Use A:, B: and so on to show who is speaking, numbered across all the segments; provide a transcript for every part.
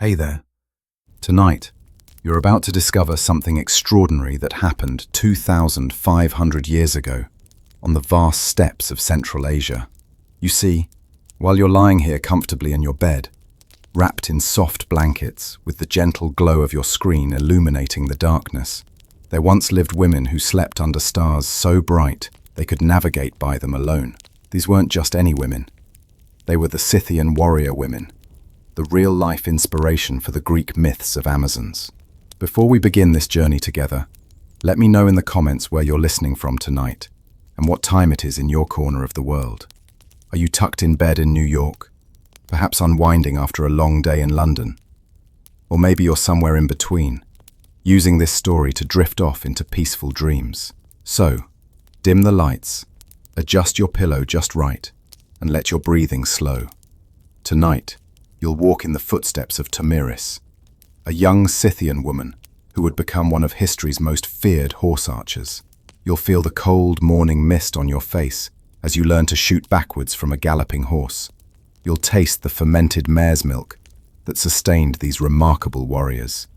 A: Hey there. Tonight, you're about to discover something extraordinary that happened 2,500 years ago on the vast steppes of Central Asia. You see, while you're lying here comfortably in your bed, wrapped in soft blankets with the gentle glow of your screen illuminating the darkness, there once lived women who slept under stars so bright they could navigate by them alone. These weren't just any women. They were the Scythian warrior women, the real-life inspiration for the Greek myths of Amazons. Before we begin this journey together, let me know in the comments where you're listening from tonight and what time it is in your corner of the world. Are you tucked in bed in New York, perhaps unwinding after a long day in London? Or maybe you're somewhere in between, using this story to drift off into peaceful dreams. So, dim the lights, adjust your pillow just right, and let your breathing slow. Tonight, you'll walk in the footsteps of Tamiris, a young Scythian woman who would become one of history's most feared horse archers. You'll feel the cold morning mist on your face as you learn to shoot backwards from a galloping horse. You'll taste the fermented mare's milk that sustained these remarkable warriors.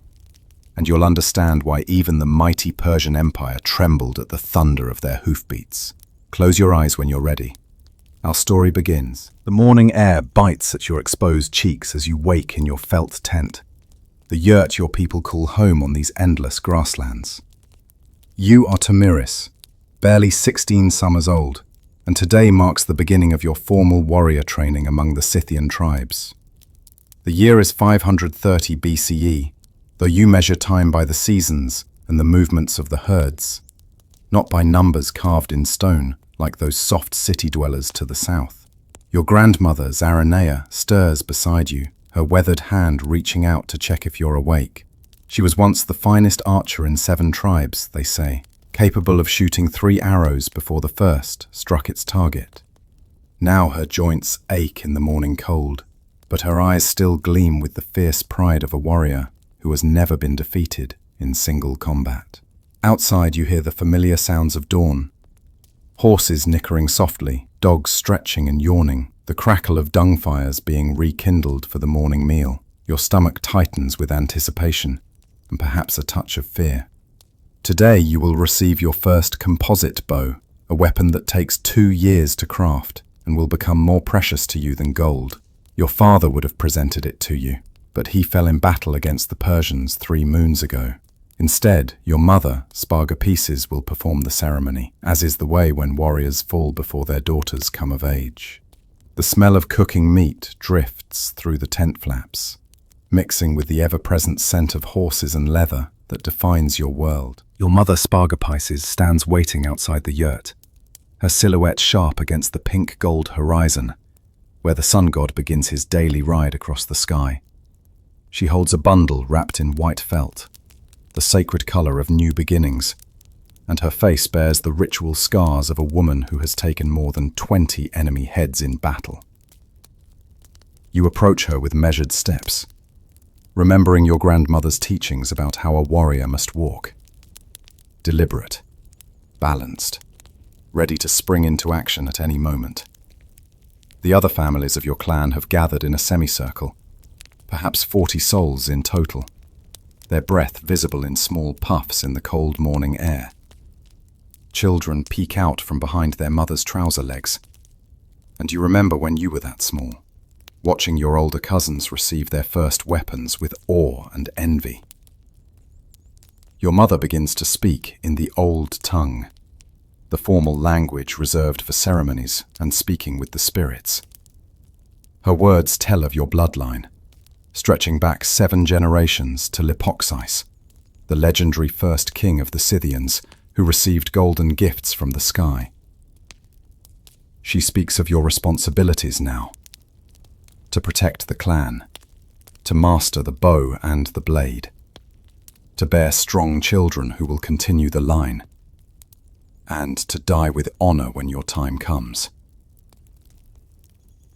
A: And you'll understand why even the mighty Persian Empire trembled at the thunder of their hoofbeats. Close your eyes when you're ready. Our story begins. The morning air bites at your exposed cheeks as you wake in your felt tent, the yurt your people call home on these endless grasslands. You are Tamiris, barely 16 summers old, and today marks the beginning of your formal warrior training among the Scythian tribes. The year is 530 BCE, though you measure time by the seasons and the movements of the herds, not by numbers carved in stone, like those soft city dwellers to the south. Your grandmother, Zaranea, stirs beside you, her weathered hand reaching out to check if you're awake. She was once the finest archer in 7 tribes, they say, capable of shooting 3 arrows before the first struck its target. Now her joints ache in the morning cold, but her eyes still gleam with the fierce pride of a warrior who has never been defeated in single combat. Outside you hear the familiar sounds of dawn. Horses nickering softly, dogs stretching and yawning, the crackle of dung fires being rekindled for the morning meal. Your stomach tightens with anticipation, and perhaps a touch of fear. Today you will receive your first composite bow, a weapon that takes 2 years to craft and will become more precious to you than gold. Your father would have presented it to you, but he fell in battle against the Persians 3 moons ago. Instead, your mother, Spargapesis, will perform the ceremony, as is the way when warriors fall before their daughters come of age. The smell of cooking meat drifts through the tent flaps, mixing with the ever-present scent of horses and leather that defines your world. Your mother, Spargapesis, stands waiting outside the yurt, her silhouette sharp against the pink-gold horizon, where the sun god begins his daily ride across the sky. She holds a bundle wrapped in white felt, the sacred color of new beginnings, and her face bears the ritual scars of a woman who has taken more than 20 enemy heads in battle. You approach her with measured steps, remembering your grandmother's teachings about how a warrior must walk. Deliberate, balanced, ready to spring into action at any moment. The other families of your clan have gathered in a semicircle, perhaps 40 souls in total, their breath visible in small puffs in the cold morning air. Children peek out from behind their mother's trouser legs, and you remember when you were that small, watching your older cousins receive their first weapons with awe and envy. Your mother begins to speak in the old tongue, the formal language reserved for ceremonies and speaking with the spirits. Her words tell of your bloodline, stretching back 7 generations to Lipoxis, the legendary first king of the Scythians who received golden gifts from the sky. She speaks of your responsibilities now, to protect the clan, to master the bow and the blade, to bear strong children who will continue the line, and to die with honor when your time comes.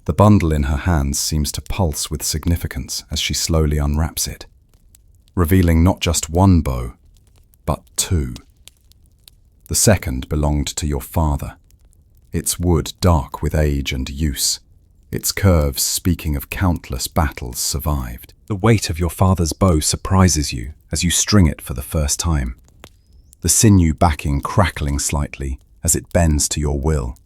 A: The bundle in her hands seems to pulse with significance as she slowly unwraps it, revealing not just 1 bow, but 2. The second belonged to your father, its wood dark with age and use, its curves speaking of countless battles survived. The weight of your father's bow surprises you as you string it for the first time, the sinew backing crackling slightly as it bends to your will.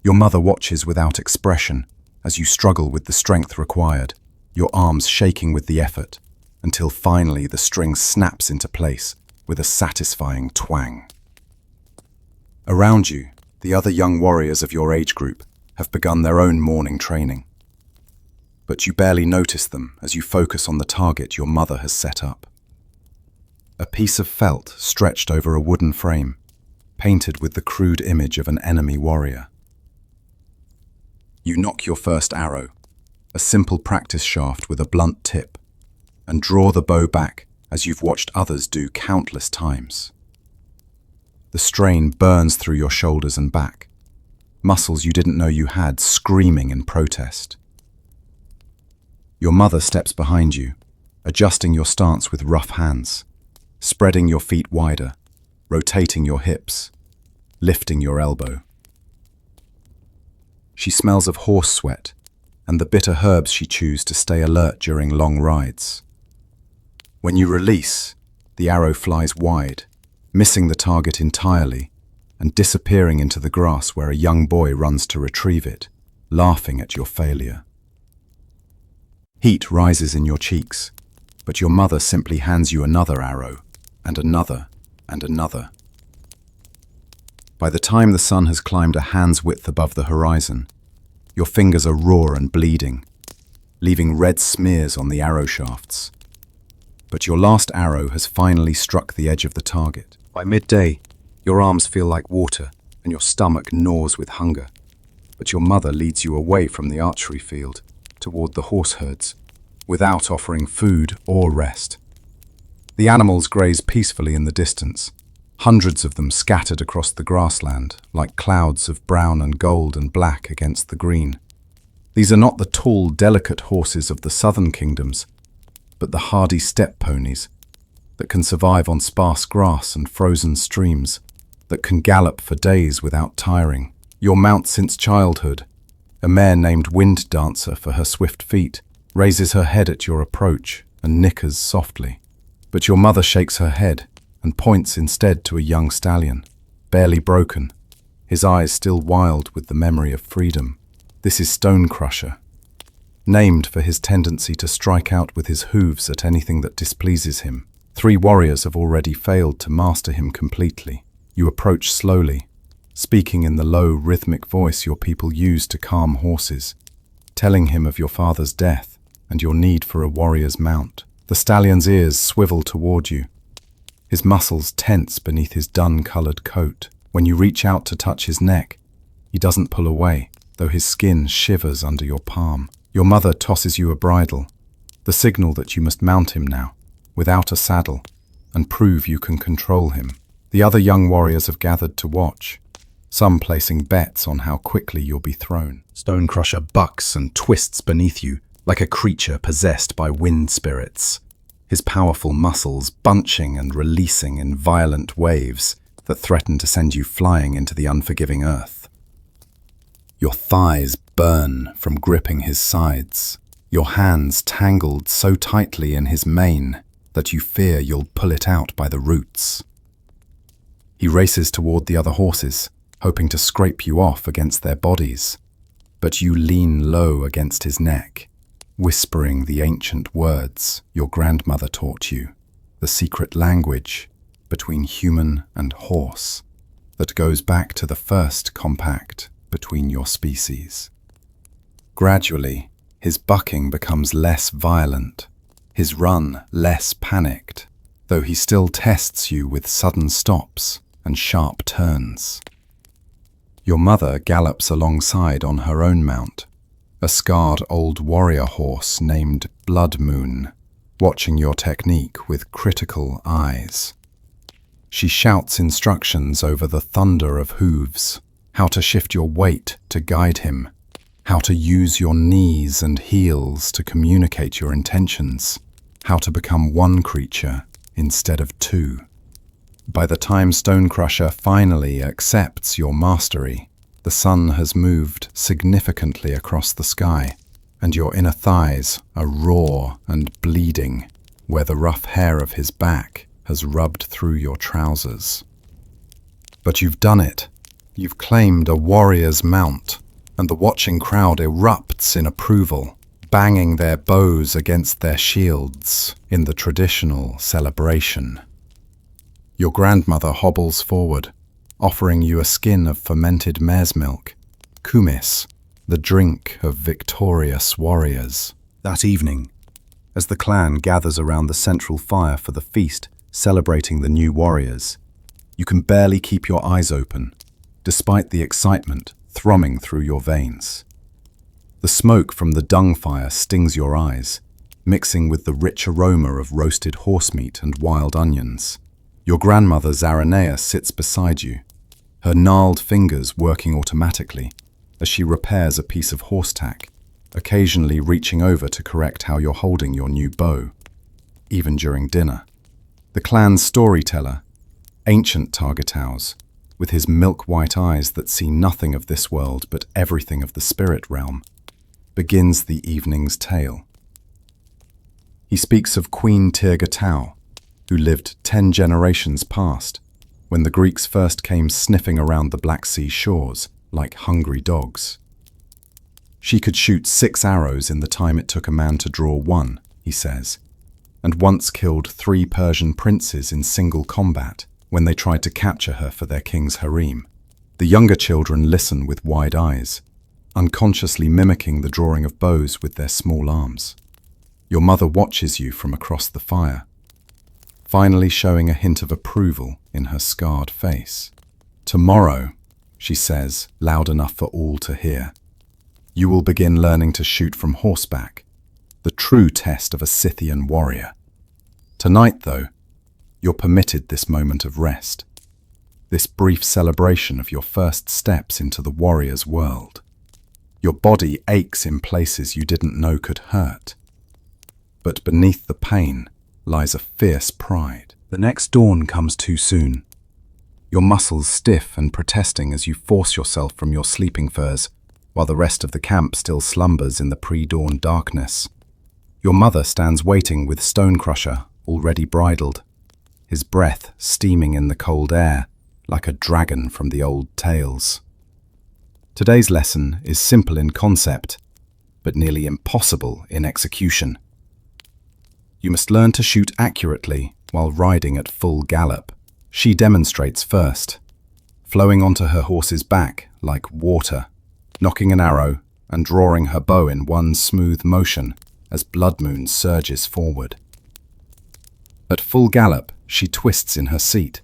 A: Your mother watches without expression as you struggle with the strength required, your arms shaking with the effort, until finally the string snaps into place with a satisfying twang. Around you, the other young warriors of your age group have begun their own morning training. But you barely notice them as you focus on the target your mother has set up. A piece of felt stretched over a wooden frame, painted with the crude image of an enemy warrior. You nock your first arrow, a simple practice shaft with a blunt tip, and draw the bow back as you've watched others do countless times. The strain burns through your shoulders and back, muscles you didn't know you had screaming in protest. Your mother steps behind you, adjusting your stance with rough hands, spreading your feet wider, rotating your hips, lifting your elbow. She smells of horse sweat and the bitter herbs she chews to stay alert during long rides. When you release, the arrow flies wide, missing the target entirely and disappearing into the grass where a young boy runs to retrieve it, laughing at your failure. Heat rises in your cheeks, but your mother simply hands you another arrow, and another, and another. By the time the sun has climbed a hand's width above the horizon, your fingers are raw and bleeding, leaving red smears on the arrow shafts. But your last arrow has finally struck the edge of the target. By midday, your arms feel like water and your stomach gnaws with hunger. But your mother leads you away from the archery field toward the horse herds, without offering food or rest. The animals graze peacefully in the distance, hundreds of them scattered across the grassland like clouds of brown and gold and black against the green. These are not the tall, delicate horses of the southern kingdoms, but the hardy steppe ponies that can survive on sparse grass and frozen streams, that can gallop for days without tiring. Your mount since childhood, a mare named Wind Dancer for her swift feet, raises her head at your approach and nickers softly. But your mother shakes her head and points instead to a young stallion, barely broken, his eyes still wild with the memory of freedom. This is Stonecrusher, named for his tendency to strike out with his hooves at anything that displeases him. 3 warriors have already failed to master him completely. You approach slowly, speaking in the low, rhythmic voice your people use to calm horses, telling him of your father's death and your need for a warrior's mount. The stallion's ears swivel toward you, his muscles tense beneath his dun-colored coat. When you reach out to touch his neck, he doesn't pull away, though his skin shivers under your palm. Your mother tosses you a bridle, the signal that you must mount him now, without a saddle, and prove you can control him. The other young warriors have gathered to watch, some placing bets on how quickly you'll be thrown. Stonecrusher bucks and twists beneath you like a creature possessed by wind spirits, his powerful muscles bunching and releasing in violent waves that threaten to send you flying into the unforgiving earth. Your thighs burn from gripping his sides, your hands tangled so tightly in his mane that you fear you'll pull it out by the roots. He races toward the other horses, hoping to scrape you off against their bodies, but you lean low against his neck, whispering the ancient words your grandmother taught you, the secret language between human and horse that goes back to the first compact between your species. Gradually, his bucking becomes less violent, his run less panicked, though he still tests you with sudden stops and sharp turns. Your mother gallops alongside on her own mount, a scarred old warrior horse named Blood Moon, watching your technique with critical eyes. She shouts instructions over the thunder of hooves, how to shift your weight to guide him, how to use your knees and heels to communicate your intentions, how to become one creature instead of 2. By the time Stonecrusher finally accepts your mastery, The sun has moved significantly across the sky, and your inner thighs are raw and bleeding, where the rough hair of his back has rubbed through your trousers. But you've done it. You've claimed a warrior's mount, and the watching crowd erupts in approval, banging their bows against their shields in the traditional celebration. Your grandmother hobbles forward, offering you a skin of fermented mare's milk, kumis, the drink of victorious warriors. That evening, as the clan gathers around the central fire for the feast celebrating the new warriors, you can barely keep your eyes open, despite the excitement thrumming through your veins. The smoke from the dung fire stings your eyes, mixing with the rich aroma of roasted horse meat and wild onions. Your grandmother Zaranea sits beside you, her gnarled fingers working automatically as she repairs a piece of horse tack, occasionally reaching over to correct how you're holding your new bow, even during dinner. The clan's storyteller, ancient Targetaus, with his milk-white eyes that see nothing of this world but everything of the spirit realm, begins the evening's tale. He speaks of Queen Tirgatau, who lived 10 generations past, when the Greeks first came sniffing around the Black Sea shores like hungry dogs. She could shoot 6 arrows in the time it took a man to draw 1, he says, and once killed 3 Persian princes in single combat when they tried to capture her for their king's harem. The younger children listen with wide eyes, unconsciously mimicking the drawing of bows with their small arms. Your mother watches you from across the fire, finally showing a hint of approval in her scarred face. Tomorrow, she says, loud enough for all to hear, you will begin learning to shoot from horseback, the true test of a Scythian warrior. Tonight, though, you're permitted this moment of rest, this brief celebration of your first steps into the warrior's world. Your body aches in places you didn't know could hurt, but beneath the pain lies a fierce pride. The next dawn comes too soon, your muscles stiff and protesting as you force yourself from your sleeping furs, while the rest of the camp still slumbers in the pre-dawn darkness. Your mother stands waiting with Stonecrusher already bridled, his breath steaming in the cold air like a dragon from the old tales. Today's lesson is simple in concept, but nearly impossible in execution. You must learn to shoot accurately while riding at full gallop. She demonstrates first, flowing onto her horse's back like water, nocking an arrow and drawing her bow in one smooth motion as Blood Moon surges forward. At full gallop, she twists in her seat,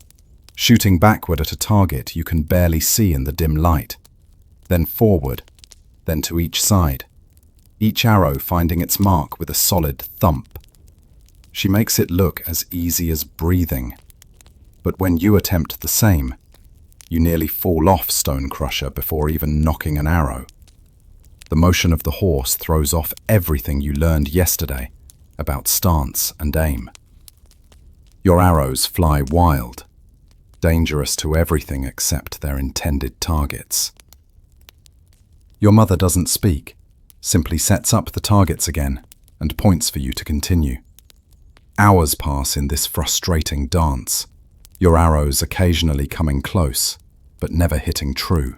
A: shooting backward at a target you can barely see in the dim light, then forward, then to each side, each arrow finding its mark with a solid thump. She makes it look as easy as breathing, but when you attempt the same, you nearly fall off Stonecrusher before even knocking an arrow. The motion of the horse throws off everything you learned yesterday about stance and aim. Your arrows fly wild, dangerous to everything except their intended targets. Your mother doesn't speak, simply sets up the targets again and points for you to continue. Hours pass in this frustrating dance, your arrows occasionally coming close, but never hitting true.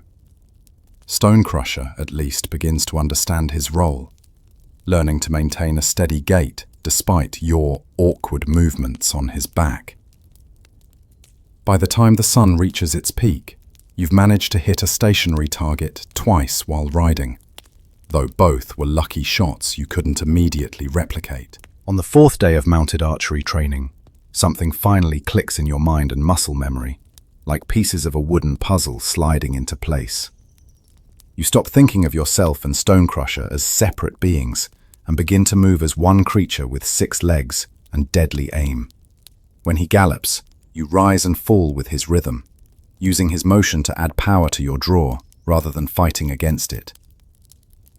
A: Stonecrusher, at least, begins to understand his role, learning to maintain a steady gait despite your awkward movements on his back. By the time the sun reaches its peak, you've managed to hit a stationary target twice while riding, though both were lucky shots you couldn't immediately replicate. On the 4th day of mounted archery training, something finally clicks in your mind and muscle memory, like pieces of a wooden puzzle sliding into place. You stop thinking of yourself and Stonecrusher as separate beings and begin to move as one creature with 6 legs and deadly aim. When he gallops, you rise and fall with his rhythm, using his motion to add power to your draw rather than fighting against it.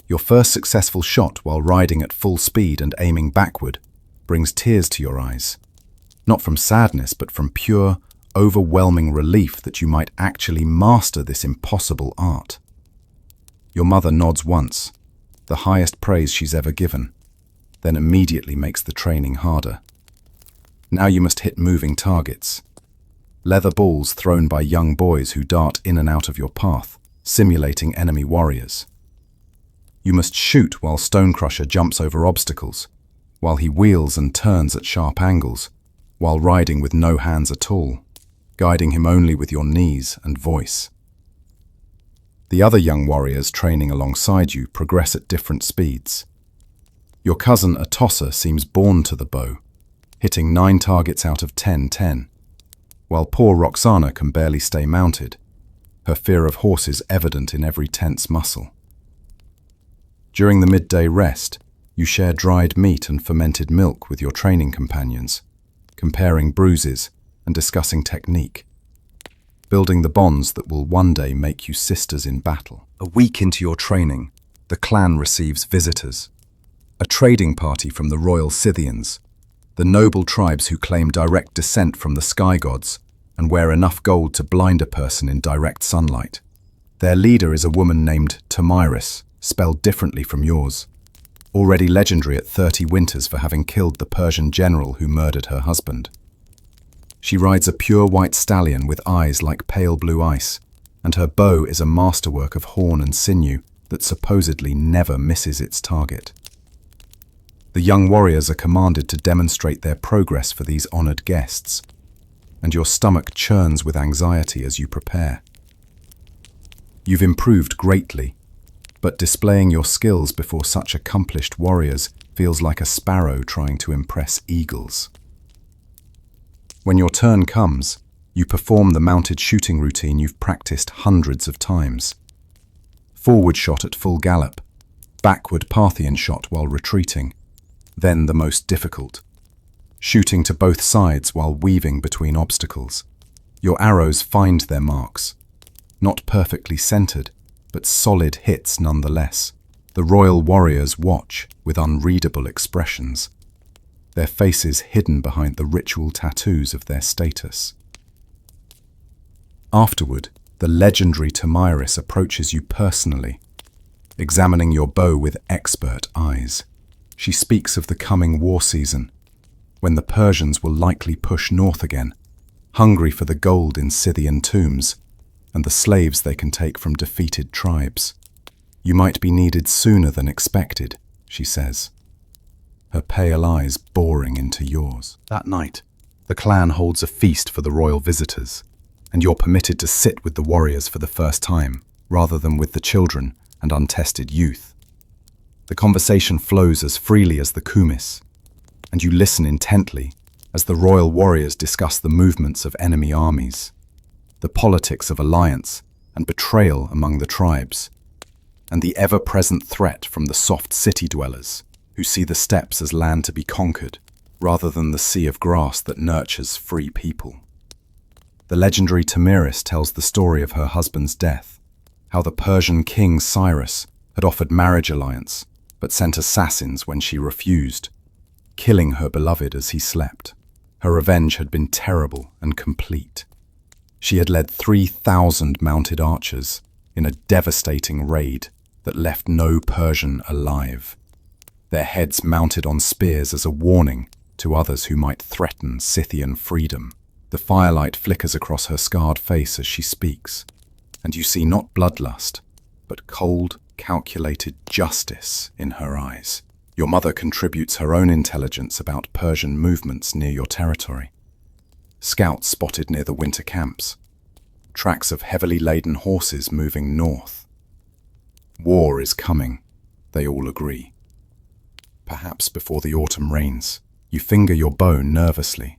A: Your first successful shot while riding at full speed and aiming backward brings tears to your eyes, not from sadness but from pure, overwhelming relief that you might actually master this impossible art. Your mother nods once, the highest praise she's ever given, then immediately makes the training harder. Now you must hit moving targets. Leather balls thrown by young boys who dart in and out of your path, simulating enemy warriors. You must shoot while Stonecrusher jumps over obstacles, while he wheels and turns at sharp angles, while riding with no hands at all, guiding him only with your knees and voice. The other young warriors training alongside you progress at different speeds. Your cousin Atossa seems born to the bow, hitting 9 targets out of 10, while poor Roxana can barely stay mounted, her fear of horses evident in every tense muscle. During the midday rest, you share dried meat and fermented milk with your training companions, comparing bruises and discussing technique, building the bonds that will one day make you sisters in battle. A week into your training, the clan receives visitors. A trading party from the royal Scythians, the noble tribes who claim direct descent from the sky gods and wear enough gold to blind a person in direct sunlight. Their leader is a woman named Tamiris, spelled differently from yours, already legendary at 30 winters for having killed the Persian general who murdered her husband. She rides a pure white stallion with eyes like pale blue ice, and her bow is a masterwork of horn and sinew that supposedly never misses its target. The young warriors are commanded to demonstrate their progress for these honored guests, and your stomach churns with anxiety as you prepare. You've improved greatly, but displaying your skills before such accomplished warriors feels like a sparrow trying to impress eagles. When your turn comes, you perform the mounted shooting routine you've practiced hundreds of times. Forward shot at full gallop, backward Parthian shot while retreating, then the most difficult, shooting to both sides while weaving between obstacles. Your arrows find their marks, not perfectly centered, but solid hits nonetheless. The royal warriors watch with unreadable expressions, their faces hidden behind the ritual tattoos of their status. Afterward, the legendary Tamiris approaches you personally, examining your bow with expert eyes. She speaks of the coming war season, when the Persians will likely push north again, hungry for the gold in Scythian tombs and the slaves they can take from defeated tribes. You might be needed sooner than expected, she says, her pale eyes boring into yours. That night, the clan holds a feast for the royal visitors, and you're permitted to sit with the warriors for the first time, rather than with the children and untested youth. The conversation flows as freely as the kumis, and you listen intently as the royal warriors discuss the movements of enemy armies, the politics of alliance and betrayal among the tribes, and the ever-present threat from the soft city dwellers who see the steppes as land to be conquered rather than the sea of grass that nurtures free people. The legendary Tamiris tells the story of her husband's death, how the Persian king Cyrus had offered marriage alliance but sent assassins when she refused, killing her beloved as he slept. Her revenge had been terrible and complete. She had led 3,000 mounted archers in a devastating raid that left no Persian alive, their heads mounted on spears as a warning to others who might threaten Scythian freedom. The firelight flickers across her scarred face as she speaks, and you see not bloodlust, but cold, calculated justice in her eyes. Your mother contributes her own intelligence about Persian movements near your territory. Scouts spotted near the winter camps, tracks of heavily laden horses moving north. War is coming, they all agree. Perhaps before the autumn rains, you finger your bow nervously,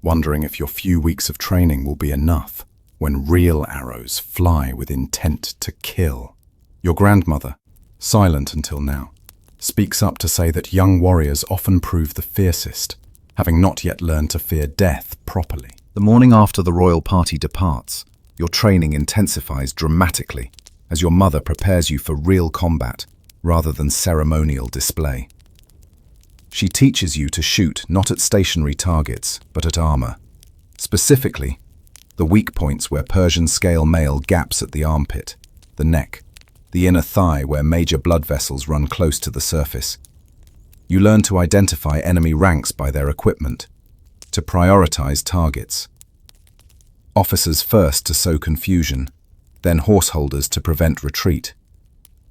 A: wondering if your few weeks of training will be enough when real arrows fly with intent to kill. Your grandmother, silent until now, speaks up to say that young warriors often prove the fiercest, having not yet learned to fear death properly. The morning after the royal party departs, your training intensifies dramatically as your mother prepares you for real combat rather than ceremonial display. She teaches you to shoot not at stationary targets, but at armor. Specifically, the weak points where Persian scale mail gaps at the armpit, the neck, the inner thigh where major blood vessels run close to the surface. You learn to identify enemy ranks by their equipment, to prioritize targets. Officers first to sow confusion, then horseholders to prevent retreat,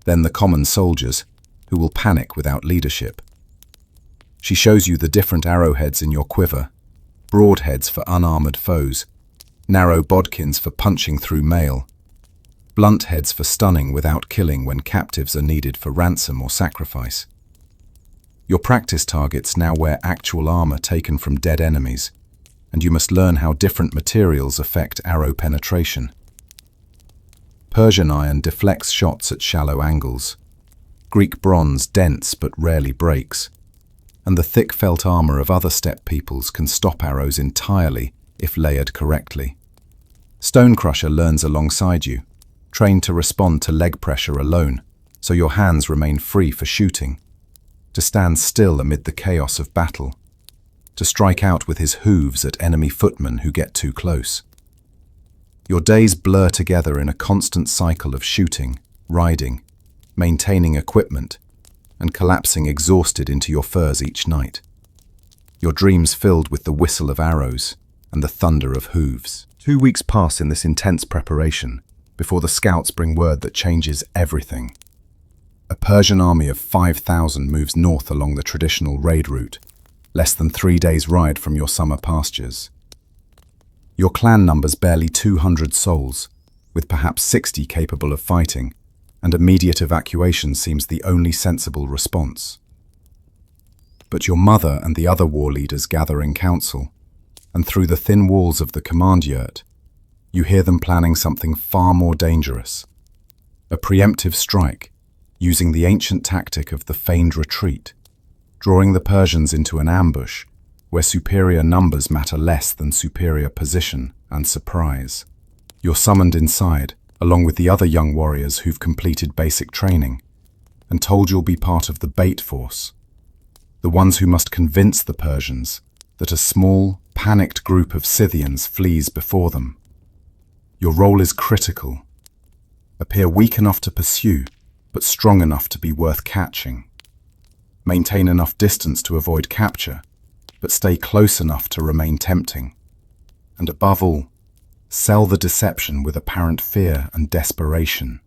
A: then the common soldiers, who will panic without leadership. She shows you the different arrowheads in your quiver, broadheads for unarmored foes, narrow bodkins for punching through mail, blunt heads for stunning without killing when captives are needed for ransom or sacrifice. Your practice targets now wear actual armor taken from dead enemies, and you must learn how different materials affect arrow penetration. Persian iron deflects shots at shallow angles. Greek bronze dents but rarely breaks. And the thick felt armor of other steppe peoples can stop arrows entirely if layered correctly. Stonecrusher learns alongside you, trained to respond to leg pressure alone, so your hands remain free for shooting, to stand still amid the chaos of battle, to strike out with his hooves at enemy footmen who get too close. Your days blur together in a constant cycle of shooting, riding, maintaining equipment, and collapsing exhausted into your furs each night. Your dreams filled with the whistle of arrows and the thunder of hooves. 2 weeks pass in this intense preparation before the scouts bring word that changes everything. A Persian army of 5,000 moves north along the traditional raid route, less than 3 days' ride from your summer pastures. Your clan numbers barely 200 souls, with perhaps 60 capable of fighting, and immediate evacuation seems the only sensible response. But your mother and the other war leaders gather in council, and through the thin walls of the command yurt, you hear them planning something far more dangerous. A preemptive strike, using the ancient tactic of the feigned retreat, drawing the Persians into an ambush where superior numbers matter less than superior position and surprise. You're summoned inside, along with the other young warriors who've completed basic training, and told you'll be part of the bait force, the ones who must convince the Persians that a small, panicked group of Scythians flees before them. Your role is critical. Appear weak enough to pursue, but strong enough to be worth catching. Maintain enough distance to avoid capture, but stay close enough to remain tempting. And above all, sell the deception with apparent fear and desperation.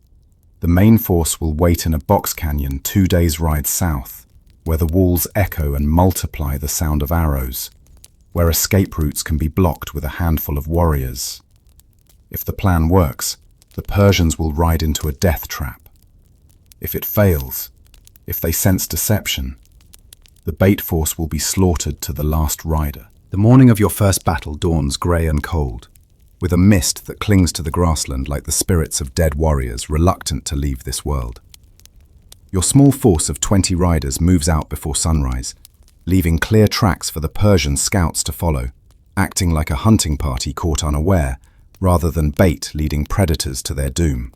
A: The main force will wait in a box canyon 2 days' ride south, where the walls echo and multiply the sound of arrows, where escape routes can be blocked with a handful of warriors. If the plan works, the Persians will ride into a death trap. If it fails, if they sense deception, the bait force will be slaughtered to the last rider. The morning of your first battle dawns grey and cold, with a mist that clings to the grassland like the spirits of dead warriors reluctant to leave this world. Your small force of 20 riders moves out before sunrise, leaving clear tracks for the Persian scouts to follow, acting like a hunting party caught unaware, rather than bait leading predators to their doom.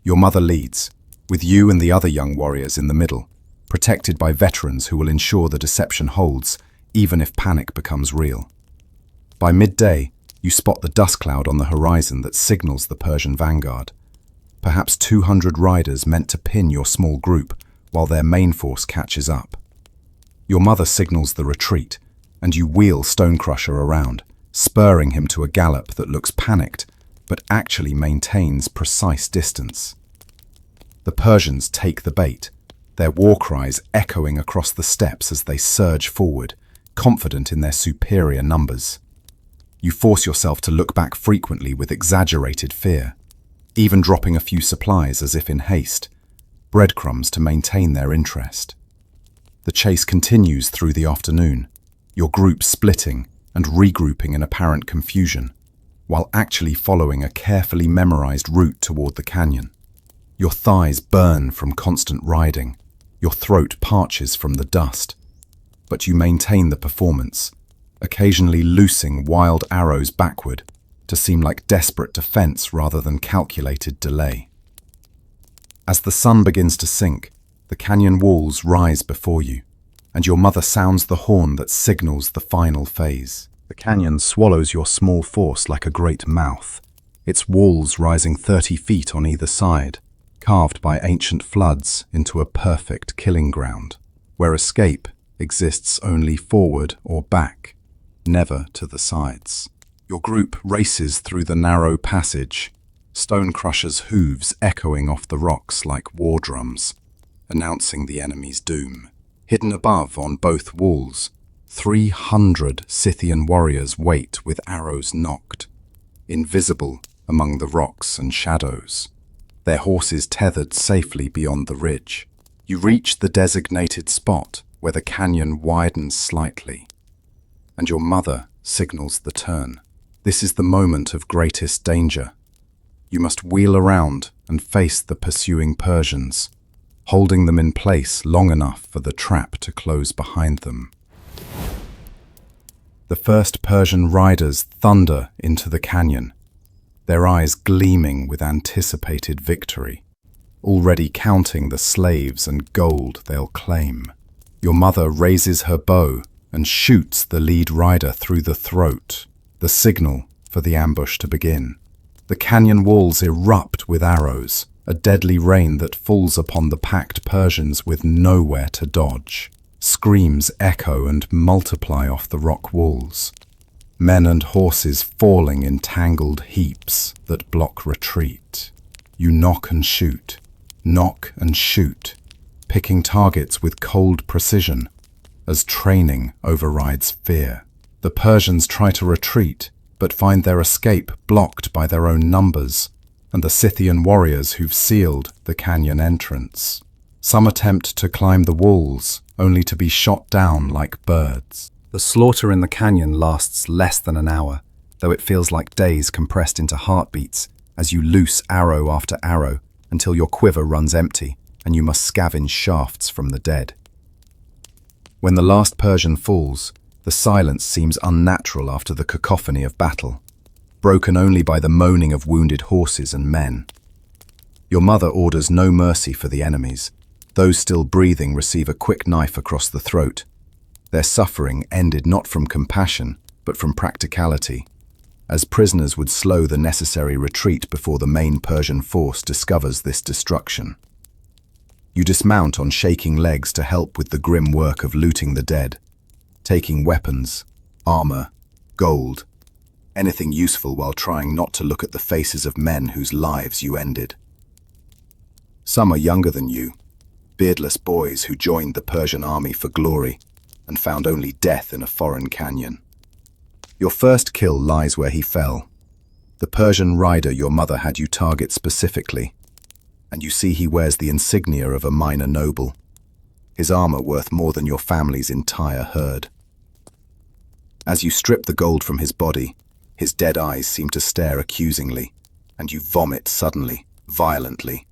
A: Your mother leads, with you and the other young warriors in the middle, protected by veterans who will ensure the deception holds, even if panic becomes real. By midday, you spot the dust cloud on the horizon that signals the Persian vanguard. Perhaps 200 riders meant to pin your small group while their main force catches up. Your mother signals the retreat, and you wheel Stonecrusher around, spurring him to a gallop that looks panicked, but actually maintains precise distance. The Persians take the bait, their war cries echoing across the steppes as they surge forward, confident in their superior numbers. You force yourself to look back frequently with exaggerated fear, even dropping a few supplies as if in haste, breadcrumbs to maintain their interest. The chase continues through the afternoon, your group splitting and regrouping in apparent confusion, while actually following a carefully memorized route toward the canyon. Your thighs burn from constant riding, your throat parches from the dust, but you maintain the performance, occasionally loosing wild arrows backward to seem like desperate defense rather than calculated delay. As the sun begins to sink, the canyon walls rise before you, and your mother sounds the horn that signals the final phase. The canyon swallows your small force like a great mouth, its walls rising 30 feet on either side, carved by ancient floods into a perfect killing ground, where escape exists only forward or back, never to the sides. Your group races through the narrow passage, Stonecrusher's hooves echoing off the rocks like war drums, announcing the enemy's doom. Hidden above on both walls, 300 Scythian warriors wait with arrows nocked, invisible among the rocks and shadows, their horses tethered safely beyond the ridge. You reach the designated spot where the canyon widens slightly, and your mother signals the turn. This is the moment of greatest danger. You must wheel around and face the pursuing Persians, holding them in place long enough for the trap to close behind them. The first Persian riders thunder into the canyon, their eyes gleaming with anticipated victory, already counting the slaves and gold they'll claim. Your mother raises her bow and shoots the lead rider through the throat, the signal for the ambush to begin. The canyon walls erupt with arrows, a deadly rain that falls upon the packed Persians with nowhere to dodge. Screams echo and multiply off the rock walls, men and horses falling in tangled heaps that block retreat. You knock and shoot, picking targets with cold precision, as training overrides fear. The Persians try to retreat, but find their escape blocked by their own numbers and the Scythian warriors who've sealed the canyon entrance. Some attempt to climb the walls, only to be shot down like birds. The slaughter in the canyon lasts less than an hour, though it feels like days compressed into heartbeats as you loose arrow after arrow until your quiver runs empty and you must scavenge shafts from the dead. When the last Persian falls, the silence seems unnatural after the cacophony of battle, broken only by the moaning of wounded horses and men. Your mother orders no mercy for the enemies. Those still breathing receive a quick knife across the throat. Their suffering ended not from compassion, but from practicality, as prisoners would slow the necessary retreat before the main Persian force discovers this destruction. You dismount on shaking legs to help with the grim work of looting the dead, taking weapons, armor, gold, anything useful while trying not to look at the faces of men whose lives you ended. Some are younger than you, beardless boys who joined the Persian army for glory and found only death in a foreign canyon. Your first kill lies where he fell, the Persian rider your mother had you target specifically, and you see he wears the insignia of a minor noble, his armor worth more than your family's entire herd. As you strip the gold from his body, his dead eyes seem to stare accusingly, and you vomit suddenly, violently,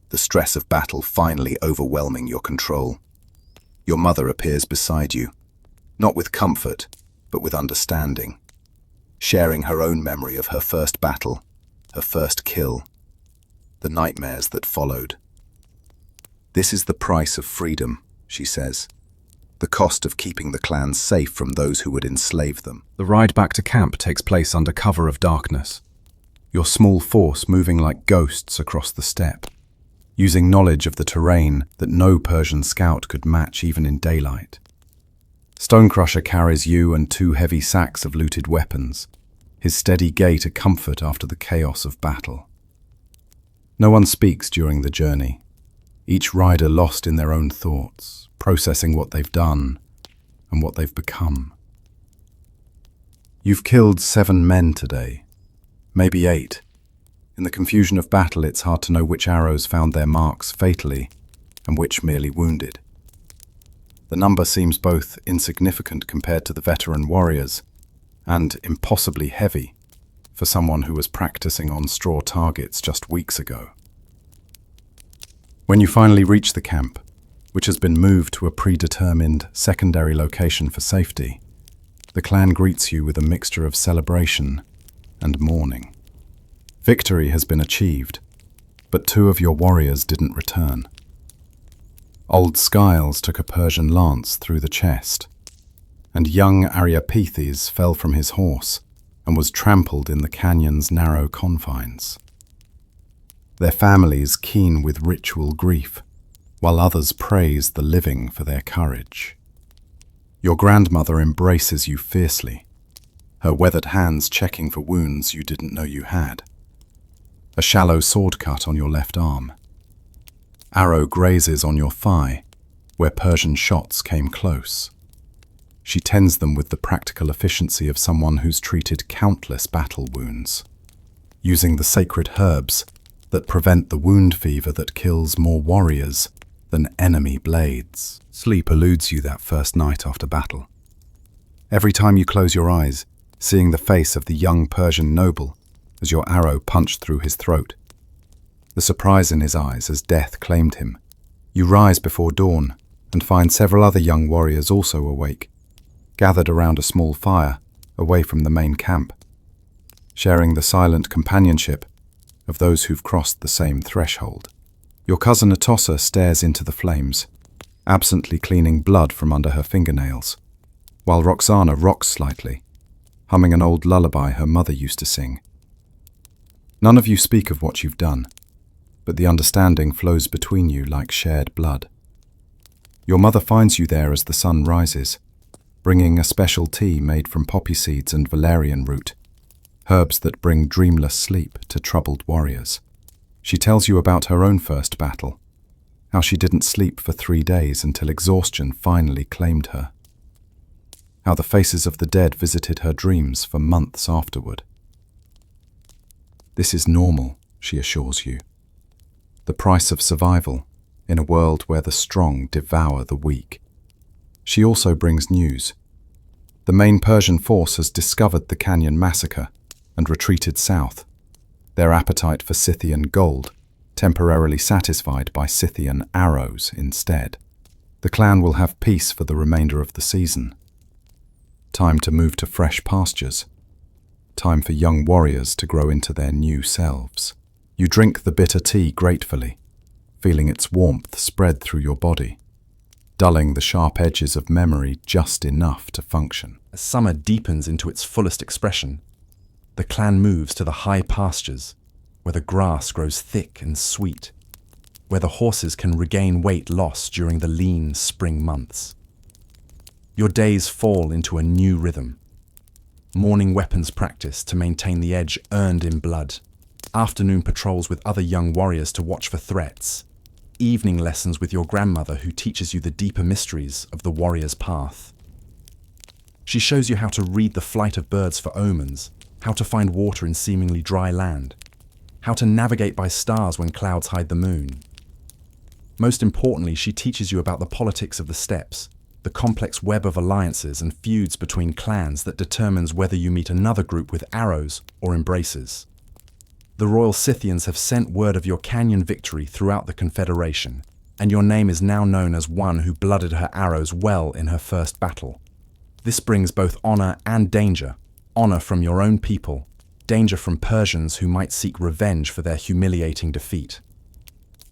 A: the stress of battle finally overwhelming your control. Your mother appears beside you, not with comfort, but with understanding, sharing her own memory of her first battle, her first kill, the nightmares that followed. "This is the price of freedom," she says, "the cost of keeping the clans safe from those who would enslave them." The ride back to camp takes place under cover of darkness, your small force moving like ghosts across the steppe, using knowledge of the terrain that no Persian scout could match even in daylight. Stonecrusher carries you and 2 heavy sacks of looted weapons, his steady gait a comfort after the chaos of battle. No one speaks during the journey, each rider lost in their own thoughts, processing what they've done and what they've become. You've killed 7 men today, maybe 8. In the confusion of battle, it's hard to know which arrows found their marks fatally and which merely wounded. The number seems both insignificant compared to the veteran warriors and impossibly heavy for someone who was practicing on straw targets just weeks ago. When you finally reach the camp, which has been moved to a predetermined secondary location for safety, the clan greets you with a mixture of celebration and mourning. Victory has been achieved, but 2 of your warriors didn't return. Old Skiles took a Persian lance through the chest, and young Ariapethes fell from his horse and was trampled in the canyon's narrow confines. their families keen with ritual grief, while others praise the living for their courage. Your grandmother embraces you fiercely, her weathered hands checking for wounds you didn't know you had. A shallow sword cut on your left arm. Arrow grazes on your thigh, where Persian shots came close. She tends them with the practical efficiency of someone who's treated countless battle wounds, using the sacred herbs that prevent the wound fever that kills more warriors than enemy blades. Sleep eludes you that first night after battle. Every time you close your eyes, seeing the face of the young Persian noble as your arrow punched through his throat. The surprise in his eyes as death claimed him. You rise before dawn and find several other young warriors also awake, gathered around a small fire away from the main camp, sharing the silent companionship of those who've crossed the same threshold. Your cousin Atossa stares into the flames, absently cleaning blood from under her fingernails, while Roxana rocks slightly, humming an old lullaby her mother used to sing. None of you speak of what you've done, but the understanding flows between you like shared blood. Your mother finds you there as the sun rises, bringing a special tea made from poppy seeds and valerian root, herbs that bring dreamless sleep to troubled warriors. She tells you about her own first battle, how she didn't sleep for 3 days until exhaustion finally claimed her, how the faces of the dead visited her dreams for months afterward. This is normal, she assures you. The price of survival in a world where the strong devour the weak. She also brings news. The main Persian force has discovered the Canyon massacre and retreated south, their appetite for Scythian gold temporarily satisfied by Scythian arrows instead. The clan will have peace for the remainder of the season. Time to move to fresh pastures. Time for young warriors to grow into their new selves. You drink the bitter tea gratefully, feeling its warmth spread through your body, dulling the sharp edges of memory just enough to function.
B: As summer deepens into its fullest expression, the clan moves to the high pastures, where the grass grows thick and sweet, where the horses can regain weight lost during the lean spring months. Your days fall into a new rhythm. Morning weapons practice to maintain the edge earned in blood, afternoon patrols with other young warriors to watch for threats, evening lessons with your grandmother who teaches you the deeper mysteries of the warrior's path. She shows you how to read the flight of birds for omens, how to find water in seemingly dry land, how to navigate by stars when clouds hide the moon. Most importantly, she teaches you about the politics of the steppes, the complex web of alliances and feuds between clans that determines whether you meet another group with arrows or embraces. The Royal Scythians have sent word of your canyon victory throughout the Confederation, and your name is now known as one who blooded her arrows well in her first battle. This brings both honor and danger. Honor from your own people, danger from Persians who might seek revenge for their humiliating defeat.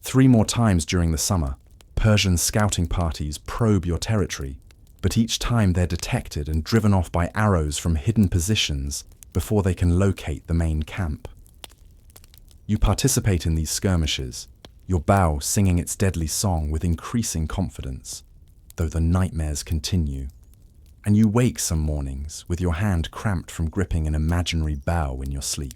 B: 3 more times during the summer, Persian scouting parties probe your territory, but each time they're detected and driven off by arrows from hidden positions before they can locate the main camp. You participate in these skirmishes, your bow singing its deadly song with increasing confidence, though the nightmares continue. And you wake some mornings with your hand cramped from gripping an imaginary bow in your sleep.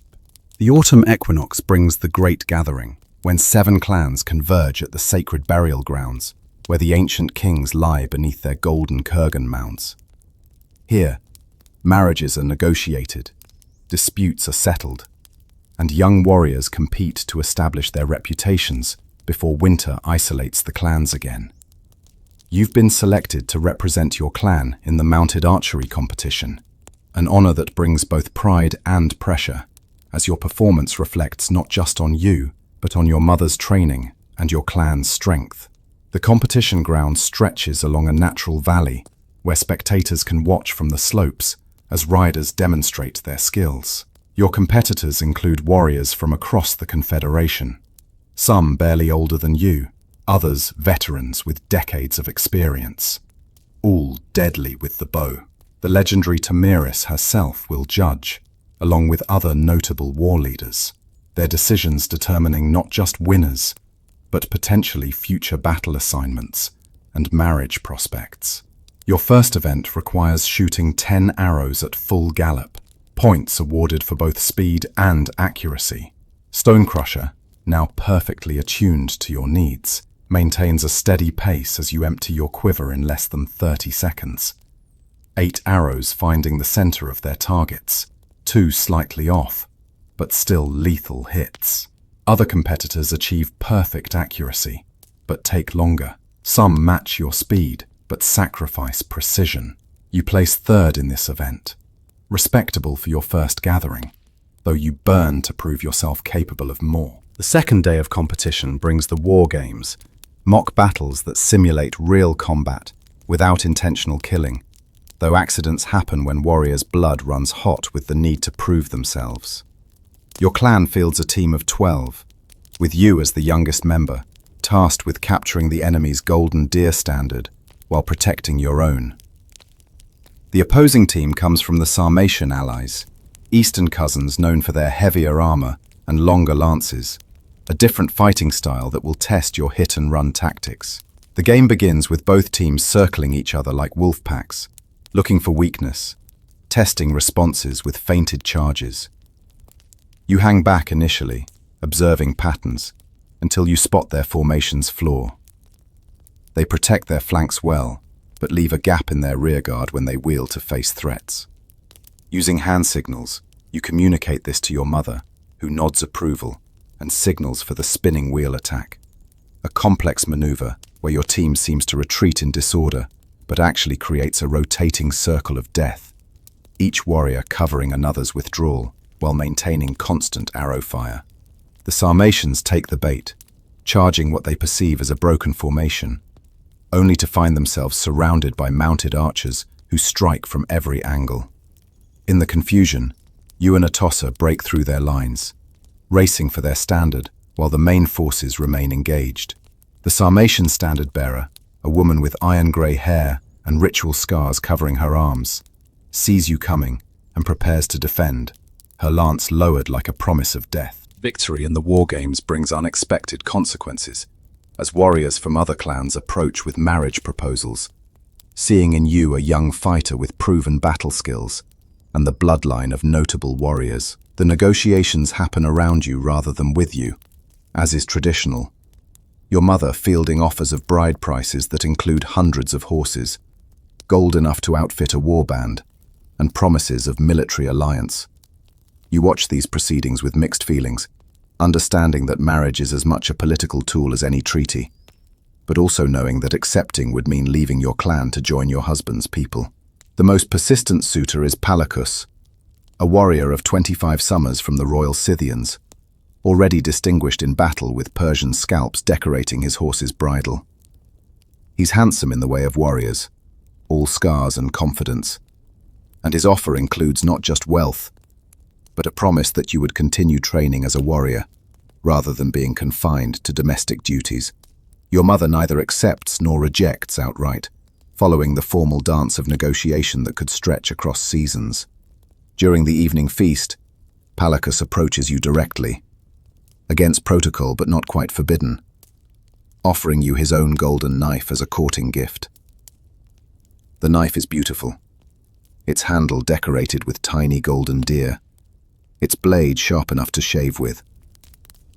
A: The autumn equinox brings the great gathering, when 7 clans converge at the sacred burial grounds, where the ancient kings lie beneath their golden kurgan mounds. Here, marriages are negotiated, disputes are settled, and young warriors compete to establish their reputations before winter isolates the clans again. You've been selected to represent your clan in the mounted archery competition, an honor that brings both pride and pressure, as your performance reflects not just on you, but on your mother's training and your clan's strength. The competition ground stretches along a natural valley, where spectators can watch from the slopes as riders demonstrate their skills. Your competitors include warriors from across the Confederation, some barely older than you, others veterans with decades of experience, all deadly with the bow. The legendary Tamiris herself will judge, along with other notable war leaders. their decisions determining not just winners, but potentially future battle assignments and marriage prospects. Your first event requires shooting 10 arrows at full gallop, points awarded for both speed and accuracy. Stonecrusher, now perfectly attuned to your needs, maintains a steady pace as you empty your quiver in less than 30 seconds. 8 arrows finding the center of their targets, 2 slightly off, but still lethal hits. Other competitors achieve perfect accuracy, but take longer. Some match your speed, but sacrifice precision. You place third in this event, respectable for your first gathering, though you burn to prove yourself capable of more. The second day of competition brings the war games, mock battles that simulate real combat without intentional killing, though accidents happen when warriors' blood runs hot with the need to prove themselves. Your clan fields a team of 12, with you as the youngest member, tasked with capturing the enemy's golden deer standard while protecting your own. The opposing team comes from the Sarmatian allies, eastern cousins known for their heavier armor and longer lances, a different fighting style that will test your hit-and-run tactics. The game begins with both teams circling each other like wolf packs, looking for weakness, testing responses with feinted charges. You hang back initially, observing patterns, until you spot their formation's flaw. They protect their flanks well, but leave a gap in their rearguard when they wheel to face threats. Using hand signals, you communicate this to your mother, who nods approval and signals for the spinning wheel attack. A complex maneuver where your team seems to retreat in disorder, but actually creates a rotating circle of death, each warrior covering another's withdrawal while maintaining constant arrow fire. The Sarmatians take the bait, charging what they perceive as a broken formation, only to find themselves surrounded by mounted archers who strike from every angle. In the confusion, you and Atossa break through their lines, racing for their standard while the main forces remain engaged. The Sarmatian standard-bearer, a woman with iron-grey hair and ritual scars covering her arms, sees you coming and prepares to defend, her lance lowered like a promise of death. Victory in the war games brings unexpected consequences, as warriors from other clans approach with marriage proposals, seeing in you a young fighter with proven battle skills and the bloodline of notable warriors. The negotiations happen around you rather than with you, as is traditional, your mother fielding offers of bride prices that include hundreds of horses, gold enough to outfit a warband, and promises of military alliance. You watch these proceedings with mixed feelings, understanding that marriage is as much a political tool as any treaty, but also knowing that accepting would mean leaving your clan to join your husband's people. The most persistent suitor is Palacus, a warrior of 25 summers from the royal Scythians, already distinguished in battle with Persian scalps decorating his horse's bridle. He's handsome in the way of warriors, all scars and confidence, and his offer includes not just wealth, but a promise that you would continue training as a warrior, rather than being confined to domestic duties. Your mother neither accepts nor rejects outright, following the formal dance of negotiation that could stretch across seasons. During the evening feast, Palacus approaches you directly, against protocol but not quite forbidden, offering you his own golden knife as a courting gift. The knife is beautiful, its handle decorated with tiny golden deer, its blade sharp enough to shave with,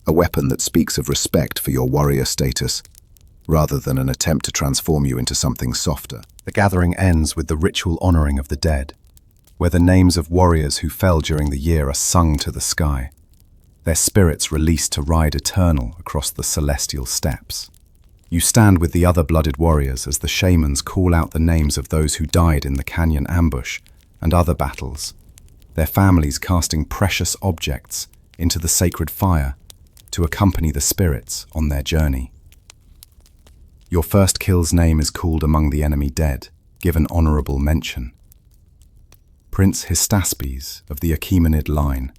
A: a weapon that speaks of respect for your warrior status, rather than an attempt to transform you into something softer. The gathering ends with the ritual honoring of the dead, where the names of warriors who fell during the year are sung to the sky, their spirits released to ride eternal across the celestial steppes. You stand with the other blooded warriors as the shamans call out the names of those who died in the canyon ambush and other battles, their families casting precious objects into the sacred fire to accompany the spirits on their journey. Your first kill's name is called among the enemy dead, given honorable mention. Prince Hystaspes of the Achaemenid line,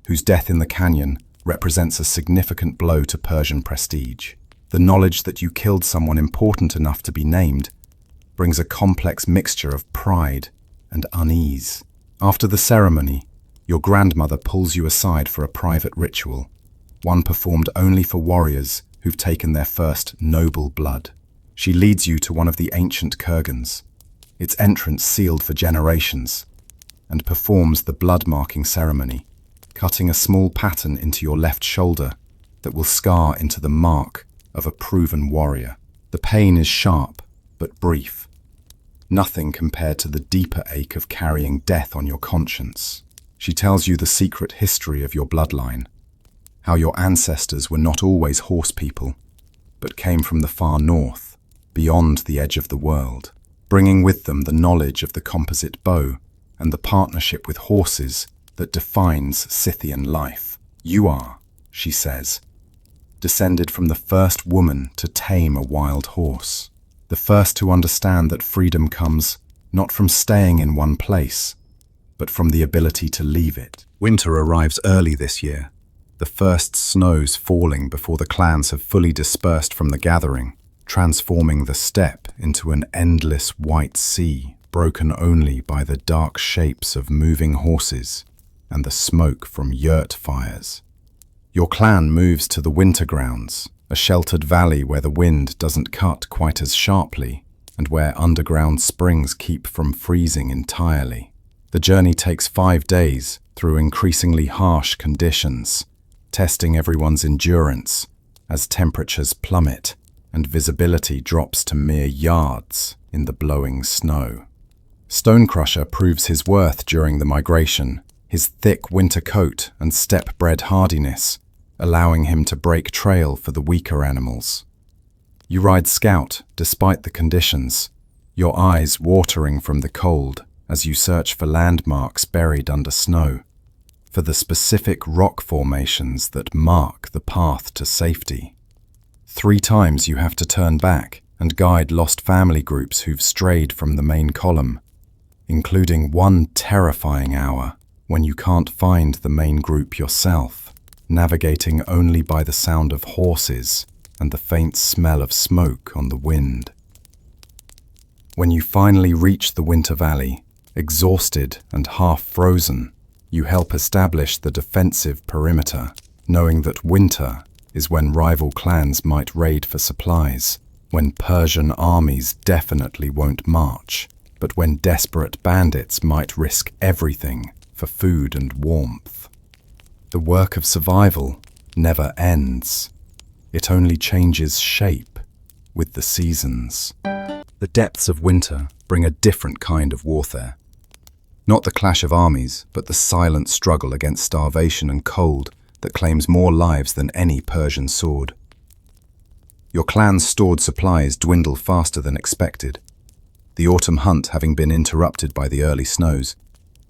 A: whose death in the canyon represents a significant blow to Persian prestige. The knowledge that you killed someone important enough to be named brings a complex mixture of pride and unease. After the ceremony, Your grandmother pulls you aside for a private ritual, one performed only for warriors who've taken their first noble blood. She leads you to one of the ancient kurgans, its entrance sealed for generations, and performs the blood-marking ceremony, cutting a small pattern into your left shoulder that will scar into the mark of a proven warrior. The pain is sharp, but brief. Nothing compared to the deeper ache of carrying death on your conscience. She tells you the secret history of your bloodline, how your ancestors were not always horse people, but came from the far north, beyond the edge of the world, bringing with them the knowledge of the composite bow and the partnership with horses that defines Scythian life. You are, she says, descended from the first woman to tame a wild horse, the first to understand that freedom comes not from staying in one place, but from the ability to leave it. Winter arrives early this year, the first snows falling before the clans have fully dispersed from the gathering, transforming the steppe into an endless white sea, broken only by the dark shapes of moving horses and the smoke from yurt fires. Your clan moves to the winter grounds, a sheltered valley where the wind doesn't cut quite as sharply and where underground springs keep from freezing entirely. The journey takes 5 days through increasingly harsh conditions, testing everyone's endurance as temperatures plummet and visibility drops to mere yards in the blowing snow. Stonecrusher proves his worth during the migration, his thick winter coat and steppe-bred hardiness, allowing him to break trail for the weaker animals. You ride scout despite the conditions, your eyes watering from the cold as you search for landmarks buried under snow, for the specific rock formations that mark the path to safety. 3 times you have to turn back and guide lost family groups who've strayed from the main column, including one terrifying hour when you can't find the main group yourself, navigating only by the sound of horses and the faint smell of smoke on the wind. When you finally reach the winter valley, exhausted and half frozen, you help establish the defensive perimeter, knowing that winter is when rival clans might raid for supplies, when Persian armies definitely won't march, but when desperate bandits might risk everything for food and warmth. The work of survival never ends. It only changes shape with the seasons. The depths of winter bring a different kind of warfare. Not the clash of armies, but the silent struggle against starvation and cold that claims more lives than any Persian sword. Your clan's stored supplies dwindle faster than expected, the autumn hunt having been interrupted by the early snows,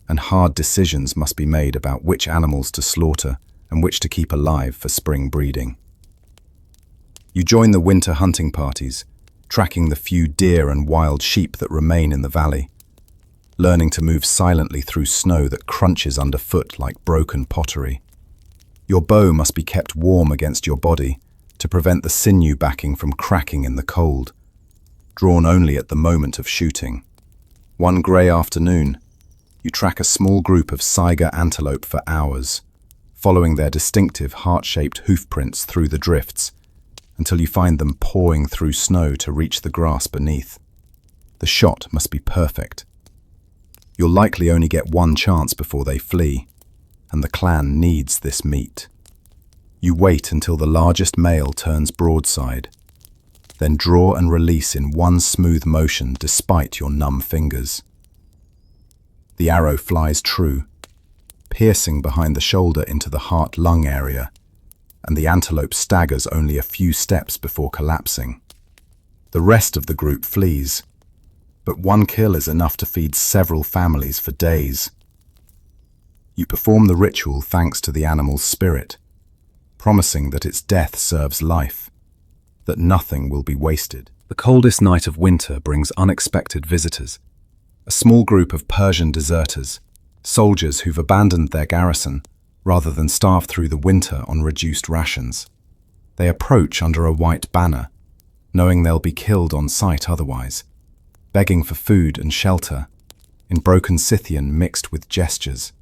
A: and hard decisions must be made about which animals to slaughter and which to keep alive for spring breeding. You join the winter hunting parties, tracking the few deer and wild sheep that remain in the valley, learning to move silently through snow that crunches underfoot like broken pottery. Your bow must be kept warm against your body to prevent the sinew backing from cracking in the cold, drawn only at the moment of shooting. One grey afternoon, you track a small group of saiga antelope for hours, following their distinctive heart-shaped hoofprints through the drifts, until you find them pawing through snow to reach the grass beneath. The shot must be perfect. You'll likely only get one chance before they flee, and the clan needs this meat. You wait until the largest male turns broadside, then draw and release in one smooth motion despite your numb fingers. The arrow flies true, piercing behind the shoulder into the heart-lung area, and the antelope staggers only a few steps before collapsing. The rest of the group flees, but one kill is enough to feed several families for days. You perform the ritual thanks to the animal's spirit, promising that its death serves life, that nothing will be wasted. The coldest night of winter brings unexpected visitors. A small group of Persian deserters, soldiers who've abandoned their garrison rather than starve through the winter on reduced rations. They approach under a white banner, knowing they'll be killed on sight otherwise, begging for food and shelter, in broken Scythian mixed with gestures.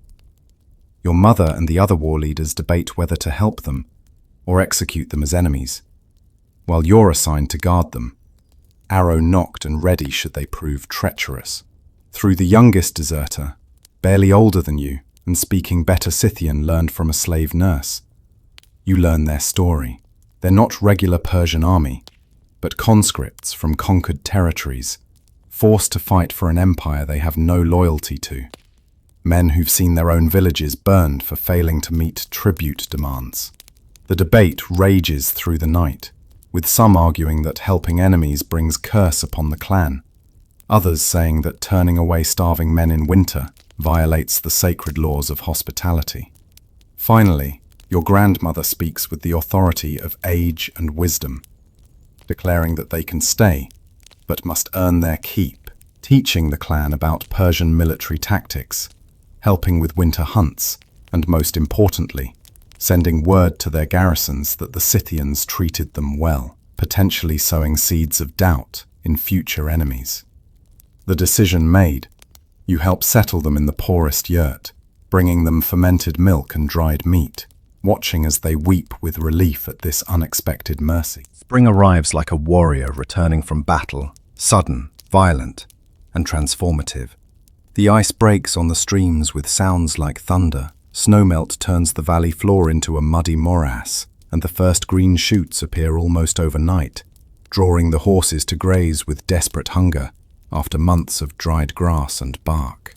A: Your mother and the other war leaders debate whether to help them or execute them as enemies, while you're assigned to guard them, arrow nocked and ready should they prove treacherous. Through the youngest deserter, barely older than you and speaking better Scythian learned from a slave nurse, you learn their story. They're not regular Persian army, but conscripts from conquered territories, forced to fight for an empire they have no loyalty to. Men who've seen their own villages burned for failing to meet tribute demands. The debate rages through the night, with some arguing that helping enemies brings curse upon the clan, others saying that turning away starving men in winter violates the sacred laws of hospitality. Finally, your grandmother speaks with the authority of age and wisdom, declaring that they can stay, but must earn their keep, teaching the clan about Persian military tactics, helping with winter hunts, and most importantly, sending word to their garrisons that the Scythians treated them well, potentially sowing seeds of doubt in future enemies. The decision made, you help settle them in the poorest yurt, bringing them fermented milk and dried meat, watching as they weep with relief at this unexpected mercy.
C: Spring arrives like a warrior returning from battle, sudden, violent, and transformative. The ice breaks on the streams with sounds like thunder. Snowmelt turns the valley floor into a muddy morass, and the first green shoots appear almost overnight, drawing the horses to graze with desperate hunger after months of dried grass and bark.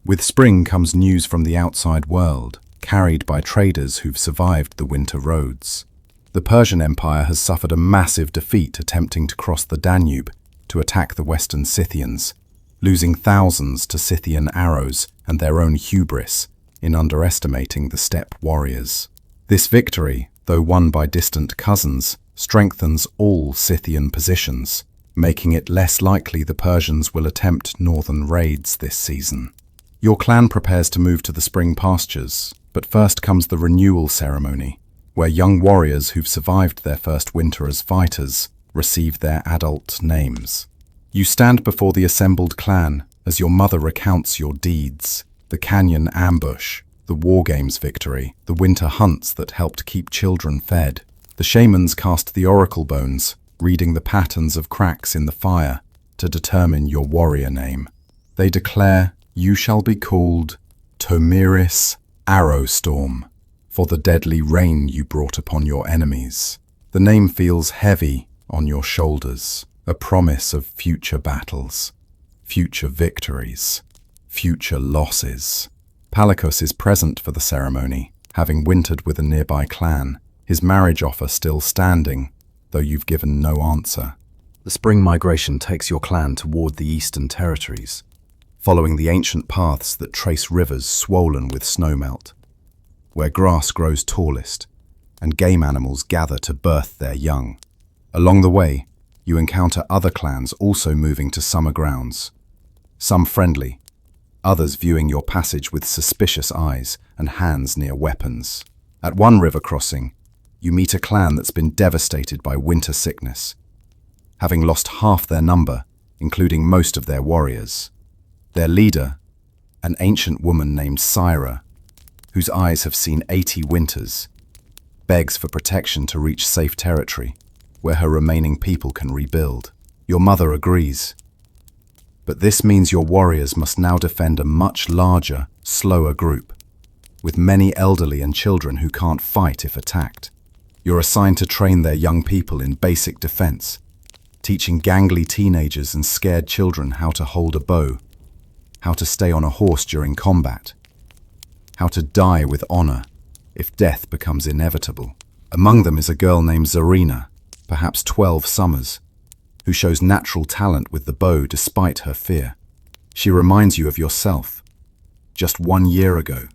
C: With spring comes news from the outside world, carried by traders who've survived the winter roads. The Persian Empire has suffered a massive defeat attempting to cross the Danube to attack the Western Scythians, losing thousands to Scythian arrows and their own hubris in underestimating the steppe warriors. This victory, though won by distant cousins, strengthens all Scythian positions, making it less likely the Persians will attempt northern raids this season. Your clan prepares to move to the spring pastures, but first comes the renewal ceremony, where young warriors who've survived their first winter as fighters receive their adult names. You stand before the assembled clan as your mother recounts your deeds, the canyon ambush, the war games victory, the winter hunts that helped keep children fed. The shamans cast the oracle bones, reading the patterns of cracks in the fire to determine your warrior name. They declare, "You shall be called Tomiris Arrowstorm, for the deadly rain you brought upon your enemies." The name feels heavy on your shoulders, a promise of future battles, future victories, future losses. Palicus is present for the ceremony, having wintered with a nearby clan, his marriage offer still standing, though you've given no answer. The spring migration takes your clan toward the eastern territories, following the ancient paths that trace rivers swollen with snowmelt, where grass grows tallest and game animals gather to birth their young. Along the way, you encounter other clans also moving to summer grounds, some friendly, others viewing your passage with suspicious eyes and hands near weapons. At one river crossing, you meet a clan that's been devastated by winter sickness, having lost half their number, including most of their warriors. Their leader, an ancient woman named Syra, whose eyes have seen 80 winters, begs for protection to reach safe territory, where her remaining people can rebuild. Your mother agrees, but this means your warriors must now defend a much larger, slower group, with many elderly and children who can't fight if attacked. You're assigned to train their young people in basic defense, teaching gangly teenagers and scared children how to hold a bow, how to stay on a horse during combat, how to die with honor if death becomes inevitable. Among them is a girl named Zarina, perhaps 12 summers, who shows natural talent with the bow despite her fear. She reminds you of yourself, just 1 year ago,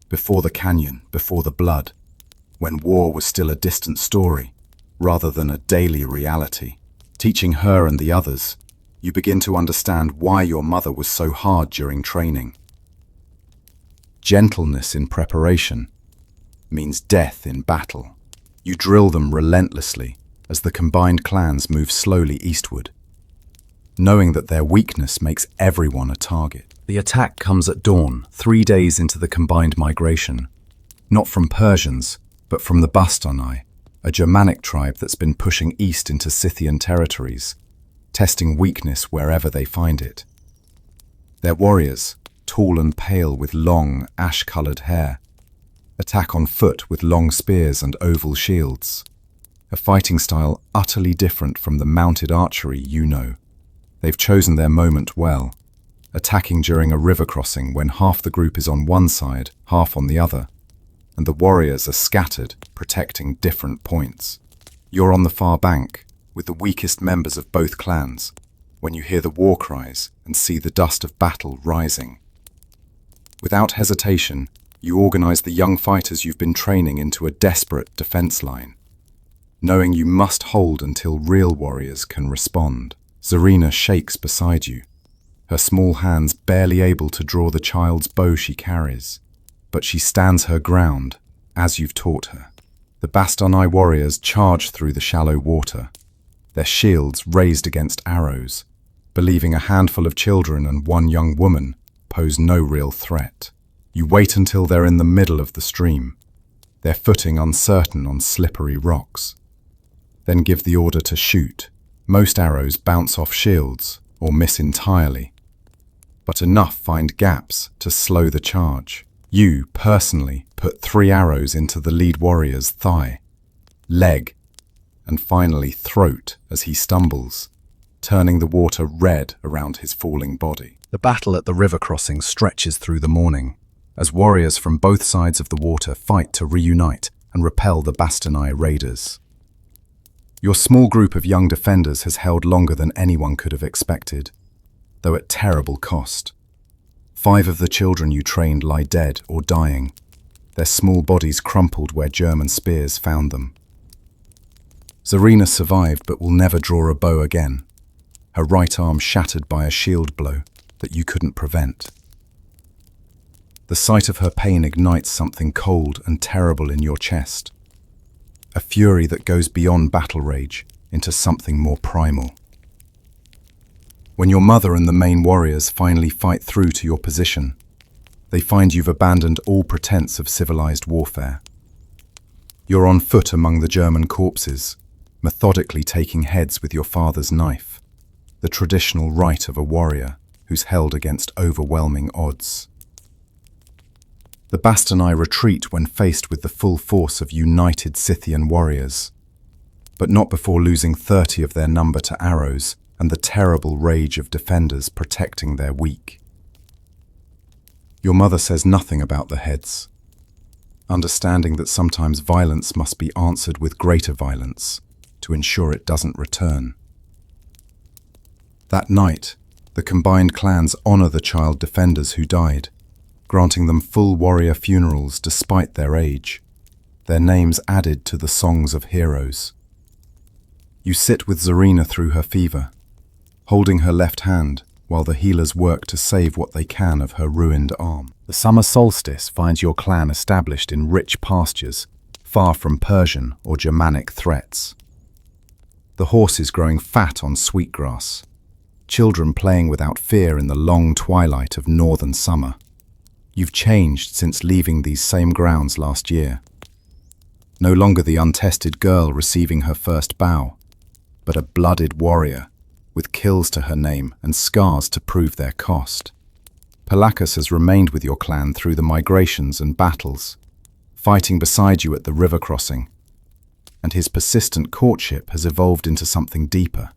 C: before the canyon, before the blood, when war was still a distant story, rather than a daily reality. Teaching her and the others, you begin to understand why your mother was so hard during training. Gentleness in preparation means death in battle. You drill them relentlessly as the combined clans move slowly eastward, knowing that their weakness makes everyone a target. The attack comes at dawn, 3 days into the combined migration. Not from Persians, but from the Bastonai, a Germanic tribe that's been pushing east into Scythian territories, testing weakness wherever they find it. Their warriors, tall and pale with long, ash-coloured hair, attack on foot with long spears and oval shields, a fighting style utterly different from the mounted archery you know. They've chosen their moment well, attacking during a river crossing when half the group is on one side, half on the other, and the warriors are scattered, protecting different points. You're on the far bank, with the weakest members of both clans, when you hear the war cries and see the dust of battle rising. Without hesitation, you organize the young fighters you've been training into a desperate defense line, knowing you must hold until real warriors can respond. Zarina shakes beside you, her small hands barely able to draw the child's bow she carries, but she stands her ground, as you've taught her. The Bastonai warriors charge through the shallow water, their shields raised against arrows, believing a handful of children and one young woman pose no real threat. You wait until they're in the middle of the stream, their footing uncertain on slippery rocks. Then give the order to shoot. Most arrows bounce off shields or miss entirely, but enough find gaps to slow the charge. You, personally, put 3 arrows into the lead warrior's thigh, leg, and finally throat as he stumbles, turning the water red around his falling body. The battle at the river crossing stretches through the morning, as warriors from both sides of the water fight to reunite and repel the Bastonai raiders. Your small group of young defenders has held longer than anyone could have expected, though at terrible cost. 5 of the children you trained lie dead or dying, their small bodies crumpled where German spears found them. Zarina survived but will never draw a bow again, her right arm shattered by a shield blow that you couldn't prevent. The sight of her pain ignites something cold and terrible in your chest, a fury that goes beyond battle rage into something more primal. When your mother and the main warriors finally fight through to your position, they find you've abandoned all pretense of civilized warfare. You're on foot among the German corpses, methodically taking heads with your father's knife, the traditional right of a warrior who's held against overwhelming odds. The Bastonai retreat when faced with the full force of united Scythian warriors, but not before losing 30 of their number to arrows and the terrible rage of defenders protecting their weak. Your mother says nothing about the heads, understanding that sometimes violence must be answered with greater violence to ensure it doesn't return. That night, the combined clans honor the child defenders who died, granting them full warrior funerals despite their age, their names added to the songs of heroes. You sit with Zarina through her fever, holding her left hand while the healers work to save what they can of her ruined arm. The summer solstice finds your clan established in rich pastures, far from Persian or Germanic threats. The horses growing fat on sweetgrass, children playing without fear in the long twilight of northern summer. You've changed since leaving these same grounds last year. No longer the untested girl receiving her first bow, but a blooded warrior with kills to her name and scars to prove their cost. Palakas has remained with your clan through the migrations and battles, fighting beside you at the river crossing, and his persistent courtship has evolved into something deeper.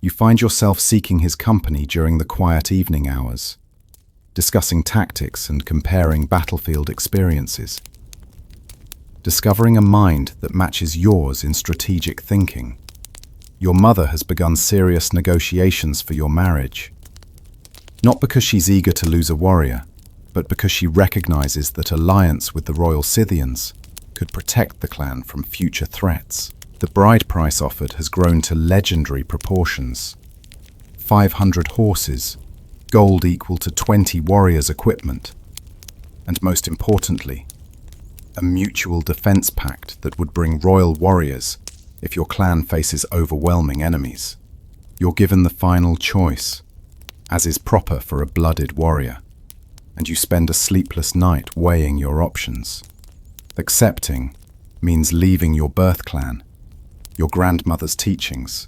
C: You find yourself seeking his company during the quiet evening hours, discussing tactics and comparing battlefield experiences, discovering a mind that matches yours in strategic thinking. Your mother has begun serious negotiations for your marriage, not because she's eager to lose a warrior, but because she recognizes that alliance with the Royal Scythians could protect the clan from future threats. The bride price offered has grown to legendary proportions. 500 horses, gold equal to 20 warriors' equipment, and most importantly, a mutual defense pact that would bring royal warriors if your clan faces overwhelming enemies. You're given the final choice:
A: as is proper for a blooded warrior, and you spend a sleepless night weighing your options. Accepting means leaving your birth clan, your grandmother's teachings,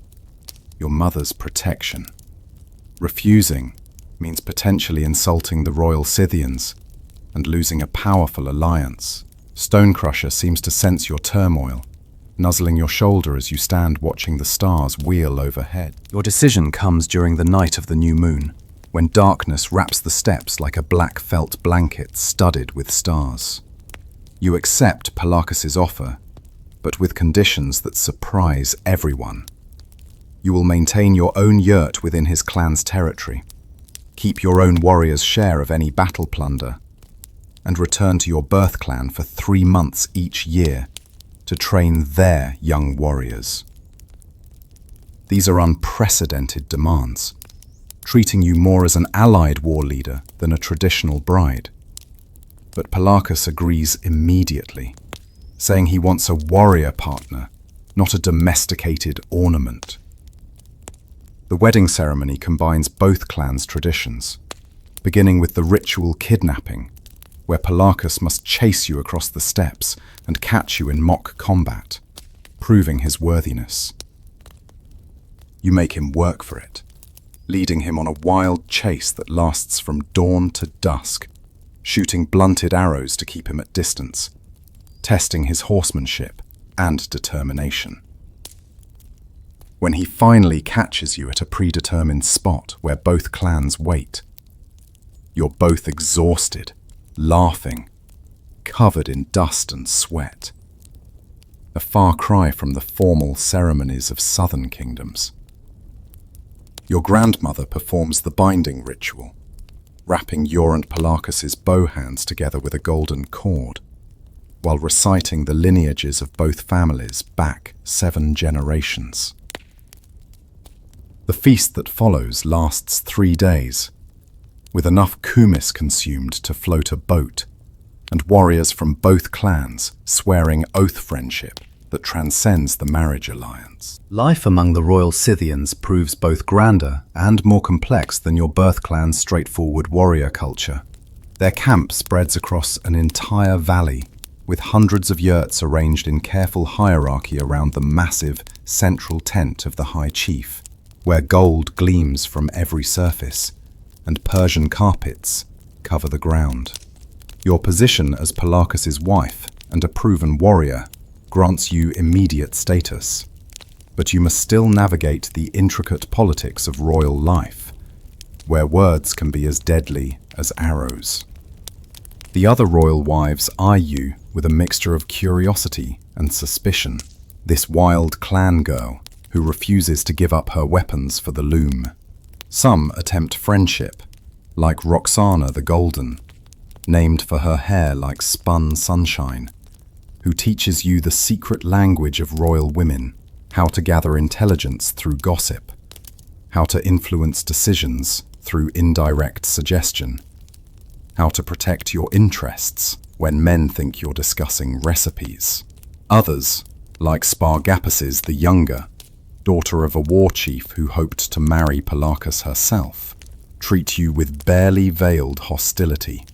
A: your mother's protection. Refusing means potentially insulting the royal Scythians and losing a powerful alliance. Stonecrusher seems to sense your turmoil, nuzzling your shoulder as you stand watching the stars wheel overhead. Your decision comes during the night of the new moon, when darkness wraps the steppes like a black felt blanket studded with stars. You accept Palakas's offer, but with conditions that surprise everyone. You will maintain your own yurt within his clan's territory, keep your own warrior's share of any battle plunder, and return to your birth clan for 3 months each year to train their young warriors. These are unprecedented demands, treating you more as an allied war leader than a traditional bride. But Palakas agrees immediately, saying he wants a warrior partner, not a domesticated ornament. The wedding ceremony combines both clans' traditions, beginning with the ritual kidnapping, where Palakas must chase you across the steppes and catch you in mock combat, proving his worthiness. You make him work for it, leading him on a wild chase that lasts from dawn to dusk, shooting blunted arrows to keep him at distance, testing his horsemanship and determination. When he finally catches you at a predetermined spot where both clans wait, you're both exhausted, laughing, covered in dust and sweat. A far cry from the formal ceremonies of southern kingdoms. Your grandmother performs the binding ritual, wrapping your and Palakas's bow hands together with a golden cord, while reciting the lineages of both families back 7 generations. The feast that follows lasts 3 days, with enough kumis consumed to float a boat, and warriors from both clans swearing oath friendship that transcends the marriage alliance.
C: Life among the royal Scythians proves both grander and more complex than your birth clan's straightforward warrior culture. Their camp spreads across an entire valley, with hundreds of yurts arranged in careful hierarchy around the massive central tent of the High Chief, where gold gleams from every surface, and Persian carpets cover the ground. Your position as Palakas's wife and a proven warrior grants you immediate status, but you must still navigate the intricate politics of royal life, where words can be as deadly as arrows. The other royal wives eye you with a mixture of curiosity and suspicion. This wild clan girl who refuses to give up her weapons for the loom. Some attempt friendship, like Roxana the Golden, named for her hair like spun sunshine, who teaches you the secret language of royal women, how to gather intelligence through gossip, how to influence decisions through indirect suggestion, how to protect your interests when men think you're discussing recipes. Others, like Spargapasis the Younger, daughter of a war chief who hoped to marry Palakas herself, treat you with barely veiled hostility,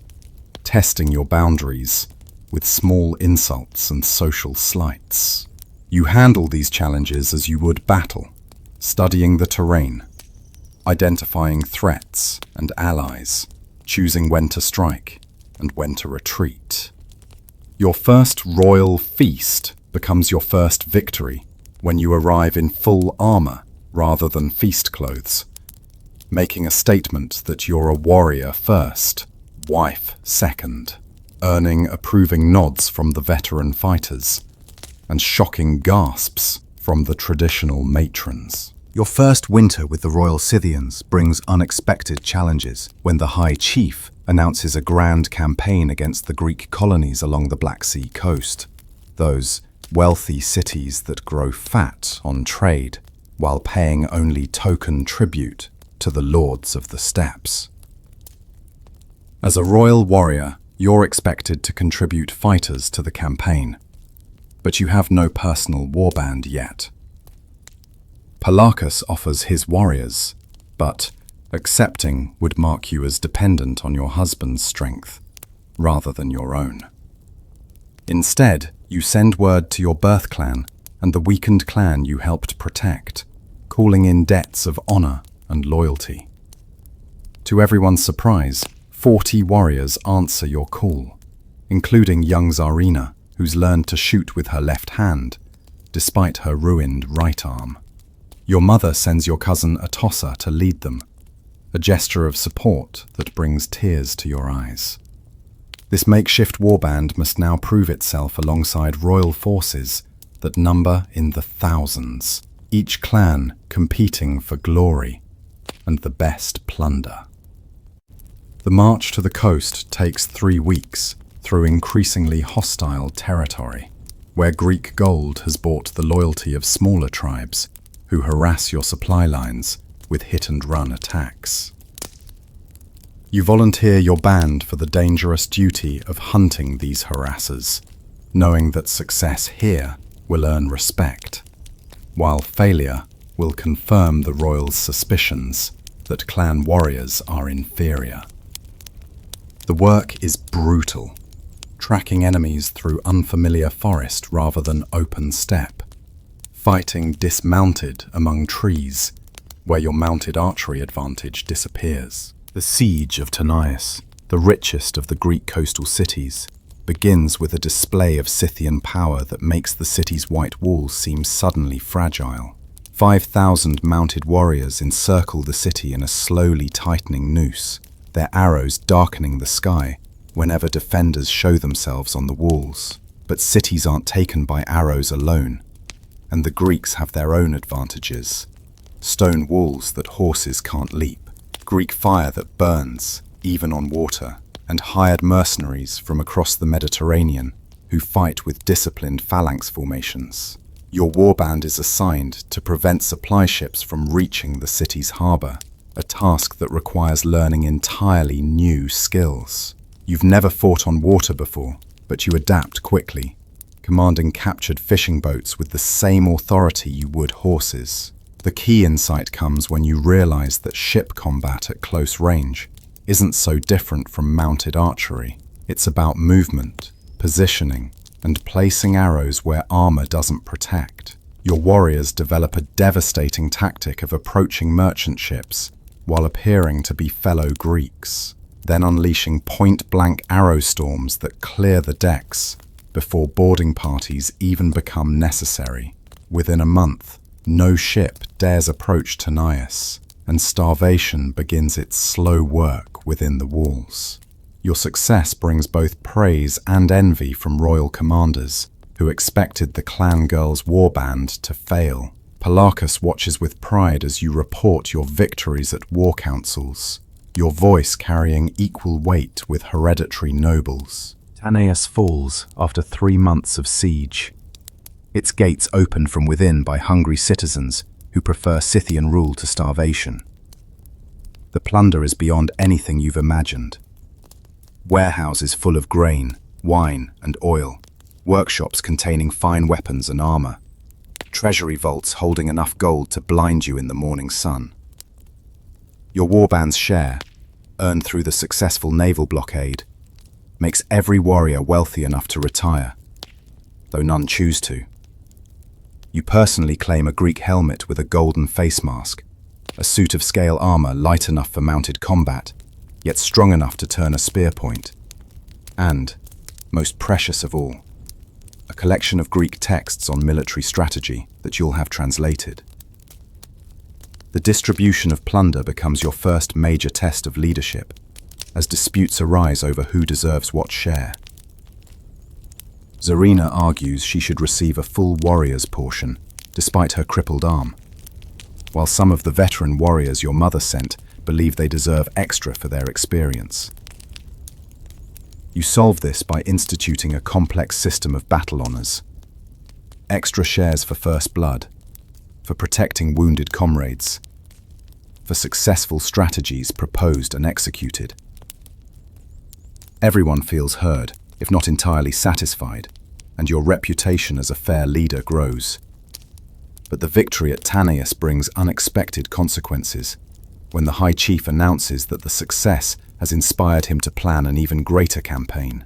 C: testing your boundaries with small insults and social slights. You handle these challenges as you would battle, studying the terrain, identifying threats and allies, choosing when to strike and when to retreat. Your first royal feast becomes your first victory when you arrive in full armor rather than feast clothes, making a statement that you're a warrior first, wife second, earning approving nods from the veteran fighters and shocking gasps from the traditional matrons. Your first winter with the royal Scythians brings unexpected challenges when the High Chief announces a grand campaign against the Greek colonies along the Black Sea coast, those wealthy cities that grow fat on trade while paying only token tribute to the lords of the steppes. As a royal warrior, you're expected to contribute fighters to the campaign, but you have no personal warband yet. Palakas offers his warriors, but
A: Accepting would mark you as dependent on your husband's strength, rather than your own. Instead, you send word to your birth clan and the weakened clan you helped protect, calling in debts of honor and loyalty. To everyone's surprise, 40 warriors answer your call, including young Tsarina, who's learned to shoot with her left hand, despite her ruined right arm. Your mother sends your cousin a tosser to lead them, a gesture of support that brings tears to your eyes. This makeshift warband must now prove itself alongside royal forces that number in the thousands, each clan competing for glory and the best plunder. The march to the coast takes 3 weeks through increasingly hostile territory, where Greek gold has bought the loyalty of smaller tribes who harass your supply lines with hit-and-run attacks. You volunteer your band for the dangerous duty of hunting these harassers, knowing that success here will earn respect, while failure will confirm the royals' suspicions that clan warriors are inferior. The work is brutal, tracking enemies through unfamiliar forest rather than open steppe, fighting dismounted among trees, where your mounted archery advantage disappears. The siege of Tanais, the richest of the Greek coastal cities, begins with a display of Scythian power that makes the city's white walls seem suddenly fragile. 5,000 mounted warriors encircle the city in a slowly tightening noose, their arrows darkening the sky whenever defenders show themselves on the walls. But cities aren't taken by arrows alone, and the Greeks have their own advantages. Stone walls that horses can't leap, Greek fire that burns, even on water, and hired mercenaries from across the Mediterranean who fight with disciplined phalanx formations. Your warband is assigned to prevent supply ships from reaching the city's harbour, a task that requires learning entirely new skills. You've never fought on water before, but you adapt quickly, commanding captured fishing boats with the same authority you would horses. The key insight comes when you realize that ship combat at close range isn't so different from mounted archery. It's about movement, positioning, and placing arrows where armor doesn't protect. Your warriors develop a devastating tactic of approaching merchant ships while appearing to be fellow Greeks, then unleashing point-blank arrow storms that clear the decks before boarding parties even become necessary. Within a month, no ship dares approach Tanais, and starvation begins its slow work within the walls. Your success brings both praise and envy from royal commanders who expected the clan girls' warband to fail. Pelarchus watches with pride as you report your victories at war councils, your voice carrying equal weight with hereditary nobles.
C: Tanais falls after 3 months of siege. Its gates opened from within by hungry citizens who prefer Scythian rule to starvation. The plunder is beyond anything you've imagined. Warehouses full of grain, wine, and oil, workshops containing fine weapons and armor, treasury vaults holding enough gold to blind you in the morning sun. Your warband's share, earned through the successful naval blockade, makes every warrior wealthy enough to retire, though none choose to. You personally claim a Greek helmet with a golden face mask, a suit of scale armor light enough for mounted combat, yet strong enough to turn a spear point, and, most precious of all, a collection of Greek texts on military strategy that you'll have translated. The distribution of plunder becomes your first major test of leadership, as disputes arise over who deserves what share. Tsarina argues she should receive a full warrior's portion, despite her crippled arm, while some of the veteran warriors your mother sent believe they deserve extra for their experience. You solve this by instituting a complex system of battle honors. Extra shares for first blood, for protecting wounded comrades, for successful strategies proposed and executed. Everyone feels heard, if not entirely satisfied, and your reputation as a fair leader grows. But the victory at Tanais brings unexpected consequences.
A: when the High Chief announces that the success has inspired him to plan an even greater campaign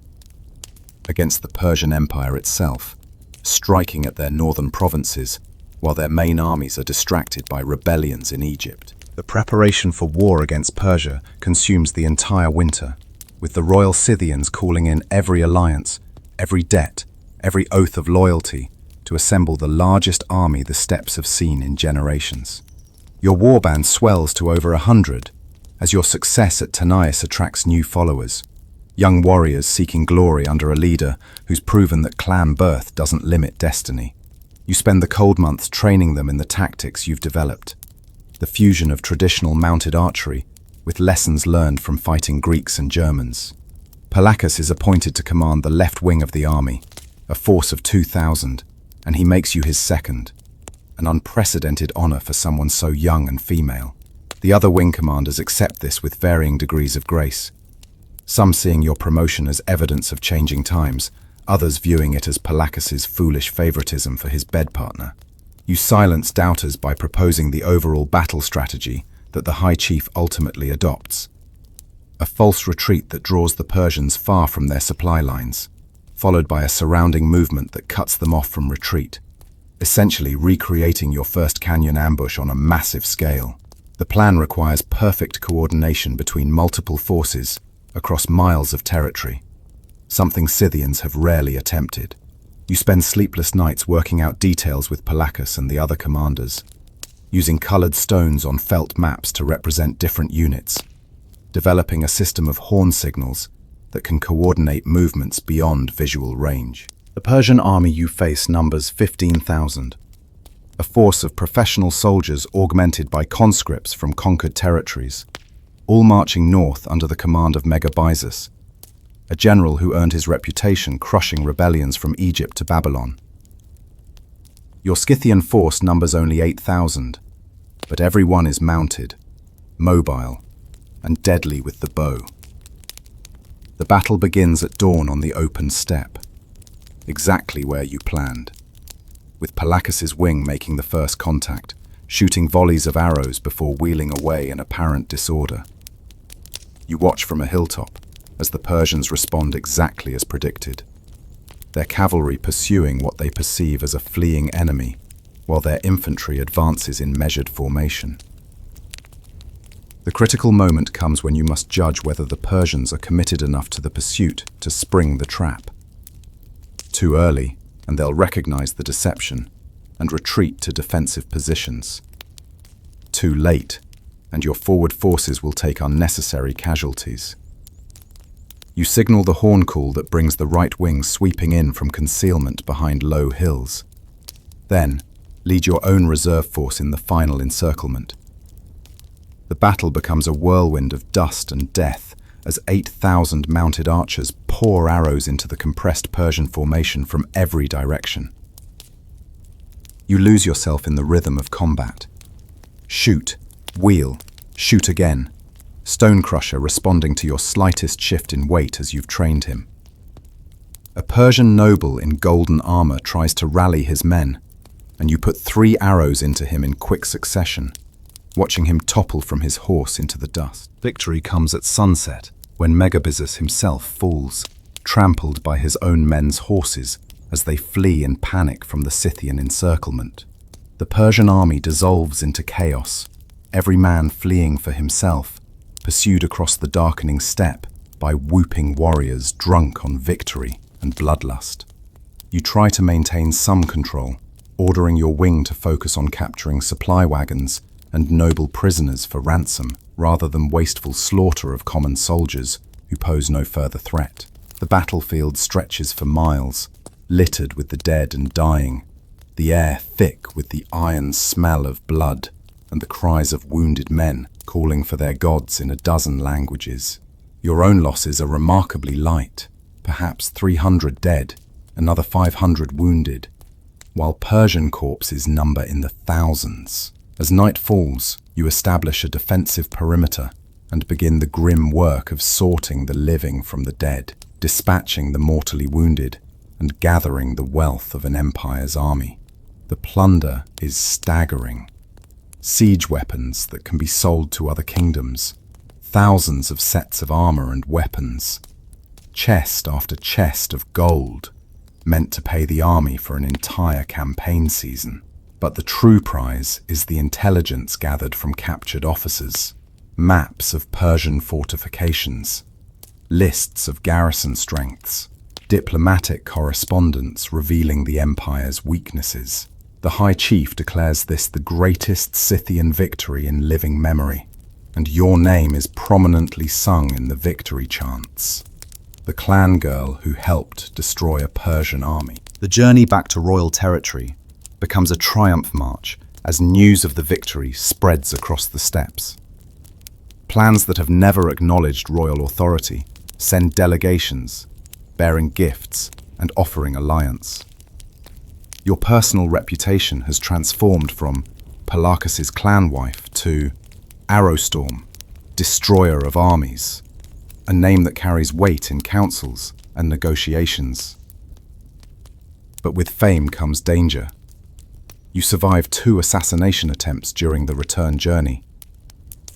A: against the Persian Empire itself, striking at their northern provinces while their main armies are distracted by rebellions in Egypt.
C: The preparation for war against Persia consumes the entire winter, with the royal Scythians calling in every alliance, every debt, every oath of loyalty to assemble the largest army the steppes have seen in generations. Your warband swells to over 100 as your success at Tanais attracts new followers, young warriors seeking glory under a leader who's proven that clan birth doesn't limit destiny. You spend the cold months training them in the tactics you've developed, the fusion of traditional mounted archery with lessons learned from fighting Greeks and Germans. Palachus is appointed to command the left wing of the army, a force of 2,000, and he makes you his second, an unprecedented honor for someone so young and female. The other wing commanders accept this with varying degrees of grace, some seeing your promotion as evidence of changing times, others viewing it as Palachus's foolish favoritism for his bed partner. You silence doubters by proposing the overall battle strategy that the High Chief ultimately adopts. A false retreat that draws the Persians far from their supply lines, followed by a surrounding movement that cuts them off from retreat, essentially recreating your first canyon ambush on a massive scale. The plan requires perfect coordination between multiple forces across miles of territory, something Scythians have rarely attempted. You spend sleepless nights working out details with Palachus and the other commanders, using colored stones on felt maps to represent different units, developing a system of horn signals that can coordinate movements beyond visual range.
A: The Persian army you face numbers 15,000, a force of professional soldiers augmented by conscripts from conquered territories, all marching north under the command of Megabyzus, a general who earned his reputation crushing rebellions from Egypt to Babylon. Your Scythian force numbers only 8,000, but every one is mounted, mobile, and deadly with the bow. The battle begins at dawn on the open steppe, exactly where you planned, with Palachus's wing making the first contact, shooting volleys of arrows before wheeling away in apparent disorder. You watch from a hilltop as the Persians respond exactly as predicted, their cavalry pursuing what they perceive as a fleeing enemy, while their infantry advances in measured formation. The critical moment comes when you must judge whether the Persians are committed enough to the pursuit to spring the trap. Too early, and they'll recognize the deception and retreat to defensive positions. Too late, and your forward forces will take unnecessary casualties. You signal the horn call that brings the right wing sweeping in from concealment behind low hills. Then, lead your own reserve force in the final encirclement. The battle becomes a whirlwind of dust and death as 8,000 mounted archers pour arrows into the compressed Persian formation from every direction. You lose yourself in the rhythm of combat. Shoot, wheel, shoot again. Stonecrusher responding to your slightest shift in weight as you've trained him. A Persian noble in golden armor tries to rally his men, and you put 3 arrows into him in quick succession, watching him topple from his horse into the dust.
C: Victory comes at sunset, when Megabyzus himself falls, trampled by his own men's horses as they flee in panic from the Scythian encirclement. The Persian army dissolves into chaos, every man fleeing for himself, pursued across the darkening steppe by whooping warriors drunk on victory and bloodlust. You try to maintain some control, ordering your wing to focus on capturing supply wagons and noble prisoners for ransom, rather than wasteful slaughter of common soldiers who pose no further threat. The battlefield stretches for miles, littered with the dead and dying, the air thick with the iron smell of blood and the cries of wounded men calling for their gods in a dozen languages. Your own losses are remarkably light, perhaps 300 dead, another 500 wounded, while Persian corpses number in the thousands. As night falls, you establish a defensive perimeter and begin the grim work of sorting the living from the dead, dispatching the mortally wounded, and gathering the wealth of an empire's army. The plunder is staggering. siege weapons that can be sold to other kingdoms, thousands of sets of armor and weapons, chest after chest of gold, meant to pay the army for an entire campaign season. But the true prize is the intelligence gathered from captured officers, maps of Persian fortifications, lists of garrison strengths, diplomatic correspondence revealing the empire's weaknesses. The High Chief declares this the greatest Scythian victory in living memory, and your name is prominently sung in the victory chants. The clan girl who helped destroy a Persian army.
A: The journey back to royal territory becomes a triumph march as news of the victory spreads across the steppes. Clans that have never acknowledged royal authority send delegations, bearing gifts and offering alliance. Your personal reputation has transformed from Palakas's clan wife to Arrowstorm, destroyer of armies, a name that carries weight in councils and negotiations. But with fame comes danger. You survived 2 assassination attempts during the return journey,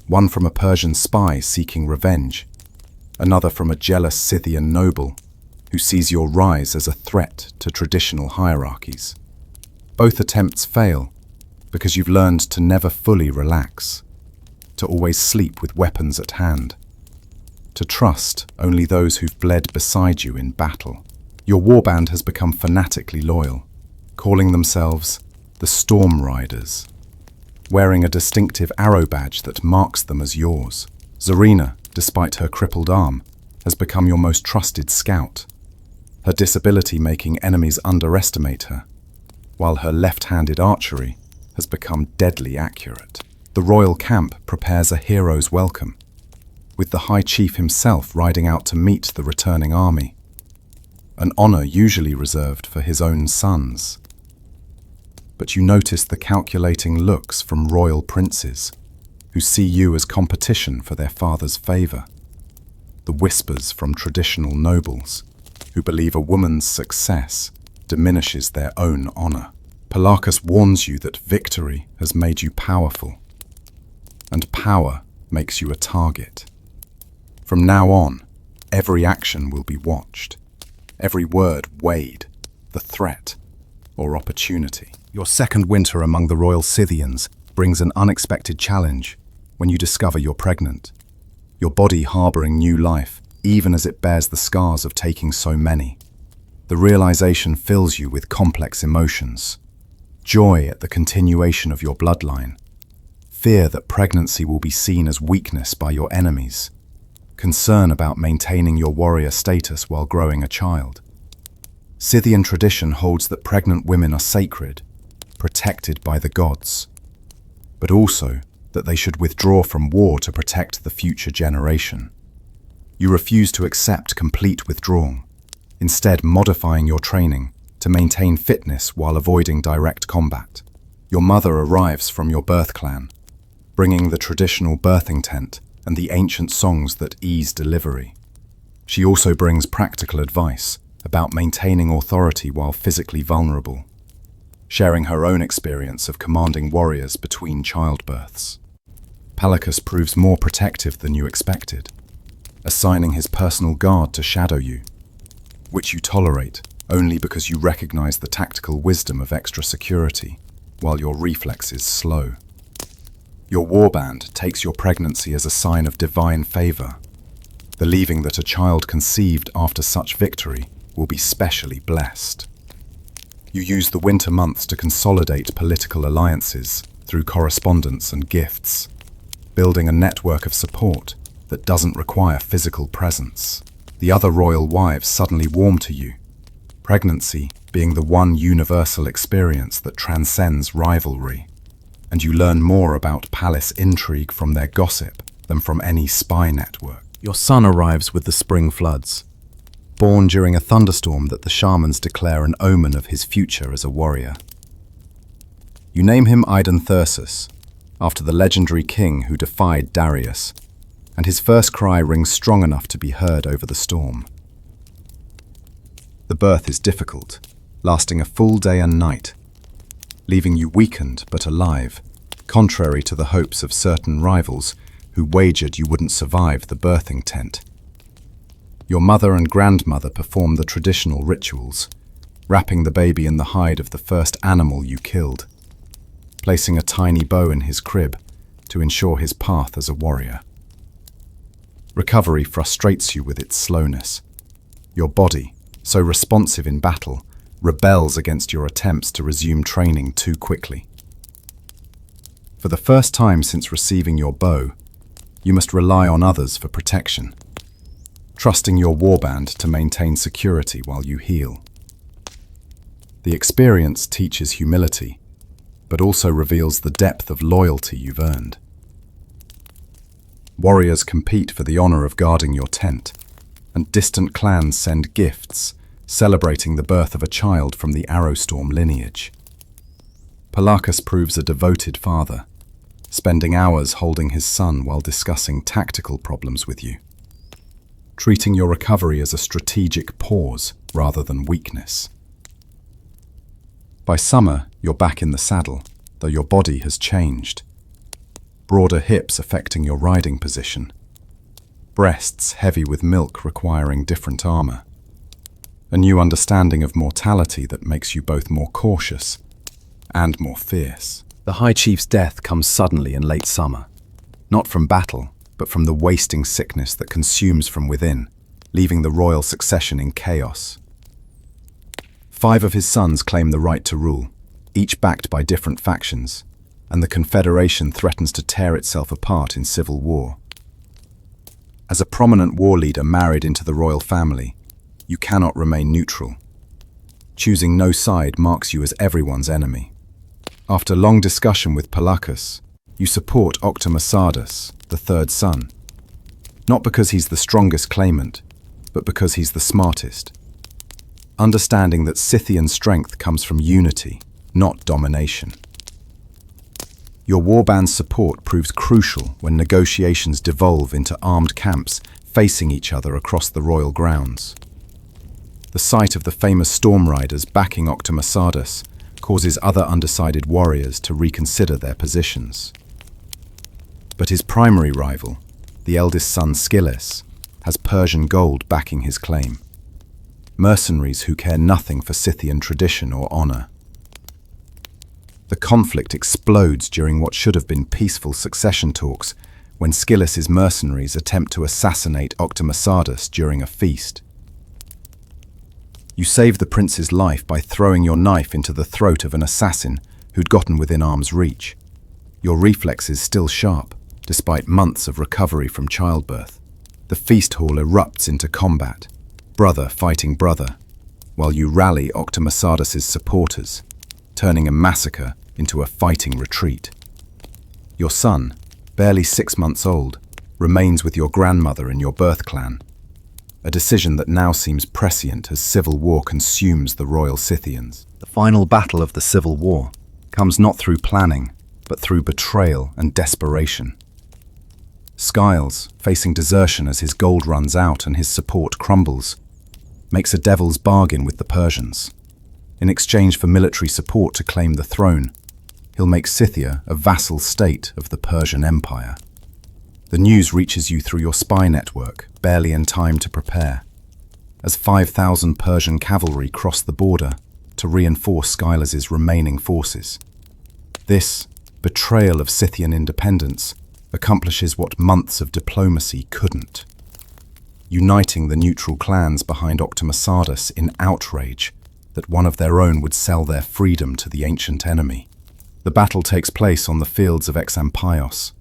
A: one from a Persian spy seeking revenge, another from a jealous Scythian noble who sees your rise as a threat to traditional hierarchies. Both attempts fail because you've learned to never fully relax, to always sleep with weapons at hand, to trust only those who've bled beside you in battle. Your warband has become fanatically loyal, calling themselves the Storm Riders, wearing a distinctive arrow badge that marks them as yours. Zarina, despite her crippled arm, has become your most trusted scout, her disability making enemies underestimate her, while her left-handed archery has become deadly accurate. The royal camp prepares a hero's welcome, with the High Chief himself riding out to meet the returning army, an honor usually reserved for his own sons. But you notice the calculating looks from royal princes, who see you as competition for their father's favor, the whispers from traditional nobles, who believe a woman's success diminishes their own honor. Palakas warns you that victory has made you powerful, and power makes you a target. From now on, every action will be watched, every word weighed, the threat or opportunity. Your second winter among the royal Scythians brings an unexpected challenge when you discover you're pregnant, your body harboring new life, even as it bears the scars of taking so many. The realization fills you with complex emotions: joy at the continuation of your bloodline, fear that pregnancy will be seen as weakness by your enemies, concern about maintaining your warrior status while growing a child. Scythian tradition holds that pregnant women are sacred, protected by the gods, but also that they should withdraw from war to protect the future generation. You refuse to accept complete withdrawal, instead modifying your training to maintain fitness while avoiding direct combat. Your mother arrives from your birth clan, bringing the traditional birthing tent and the ancient songs that ease delivery. She also brings practical advice about maintaining authority while physically vulnerable, sharing her own experience of commanding warriors between childbirths. Palakas proves more protective than you expected, assigning his personal guard to shadow you, which you tolerate only because you recognize the tactical wisdom of extra security, while your reflexes slow. Your warband takes your pregnancy as a sign of divine favor, believing that a child conceived after such victory will be specially blessed. You use the winter months to consolidate political alliances through correspondence and gifts, building a network of support that doesn't require physical presence. The other royal wives suddenly warm to you, pregnancy being the one universal experience that transcends rivalry, and you learn more about palace intrigue from their gossip than from any spy network. Your son arrives with the spring floods, born during a thunderstorm that the shamans declare an omen of his future as a warrior. You name him Aiden Thyrsus, after the legendary king who defied Darius, and his first cry rings strong enough to be heard over the storm. The birth is difficult, lasting a full day and night, leaving you weakened but alive, contrary to the hopes of certain rivals who wagered you wouldn't survive the birthing tent. Your mother and grandmother performed the traditional rituals, wrapping the baby in the hide of the first animal you killed, placing a tiny bow in his crib to ensure his path as a warrior. Recovery frustrates you with its slowness. Your body, so responsive in battle, rebels against your attempts to resume training too quickly. For the first time since receiving your bow, you must rely on others for protection, trusting your warband to maintain security while you heal. The experience teaches humility, but also reveals the depth of loyalty you've earned. Warriors compete for the honor of guarding your tent, and distant clans send gifts, celebrating the birth of a child from the Arrowstorm lineage. Palacus proves a devoted father, spending hours holding his son while discussing tactical problems with you, treating your recovery as a strategic pause rather than weakness. By summer, you're back in the saddle, though your body has changed. Broader hips affecting your riding position, breasts heavy with milk requiring different armor, a new understanding of mortality that makes you both more cautious and more fierce. The High Chief's death comes suddenly in late summer, not from battle, but from the wasting sickness that consumes from within, leaving the royal succession in chaos. 5 of his sons claim the right to rule, each backed by different factions, and the Confederation threatens to tear itself apart in civil war. As a prominent war leader married into the royal family, you cannot remain neutral. Choosing no side marks you as everyone's enemy. After long discussion with Palacus, you support Octomasadas, the 3rd son, not because he's the strongest claimant, but because he's the smartest. Understanding that Scythian strength comes from unity, not domination. Your warband's support proves crucial when negotiations devolve into armed camps facing each other across the royal grounds. The sight of the famous storm riders backing Octomasadas causes other undecided warriors to reconsider their positions. But his primary rival, the eldest son Skilles, has Persian gold backing his claim. Mercenaries who care nothing for Scythian tradition or honor. The conflict explodes during what should have been peaceful succession talks when Skilles' mercenaries attempt to assassinate Octomasadas during a feast. You save the prince's life by throwing your knife into the throat of an assassin who'd gotten within arm's reach. Your reflexes still sharp, despite months of recovery from childbirth. The feast hall erupts into combat, brother fighting brother, while you rally Octomasadas' supporters, turning a massacre into a fighting retreat. Your son, barely 6 months old, remains with your grandmother in your birth clan, a decision that now seems prescient as civil war consumes the royal Scythians. The final battle of the civil war comes not through planning, but through betrayal and desperation. Skiles, facing desertion as his gold runs out and his support crumbles, makes a devil's bargain with the Persians. In exchange for military support to claim the throne, he'll make Scythia a vassal state of the Persian Empire. The news reaches you through your spy network, barely in time to prepare, as 5,000 Persian cavalry cross the border to reinforce Skiles' remaining forces. This betrayal of Scythian independence accomplishes what months of diplomacy couldn't, uniting the neutral clans behind Octomasadas in outrage that one of their own would sell their freedom to the ancient enemy. The battle takes place on the fields of Exampaios,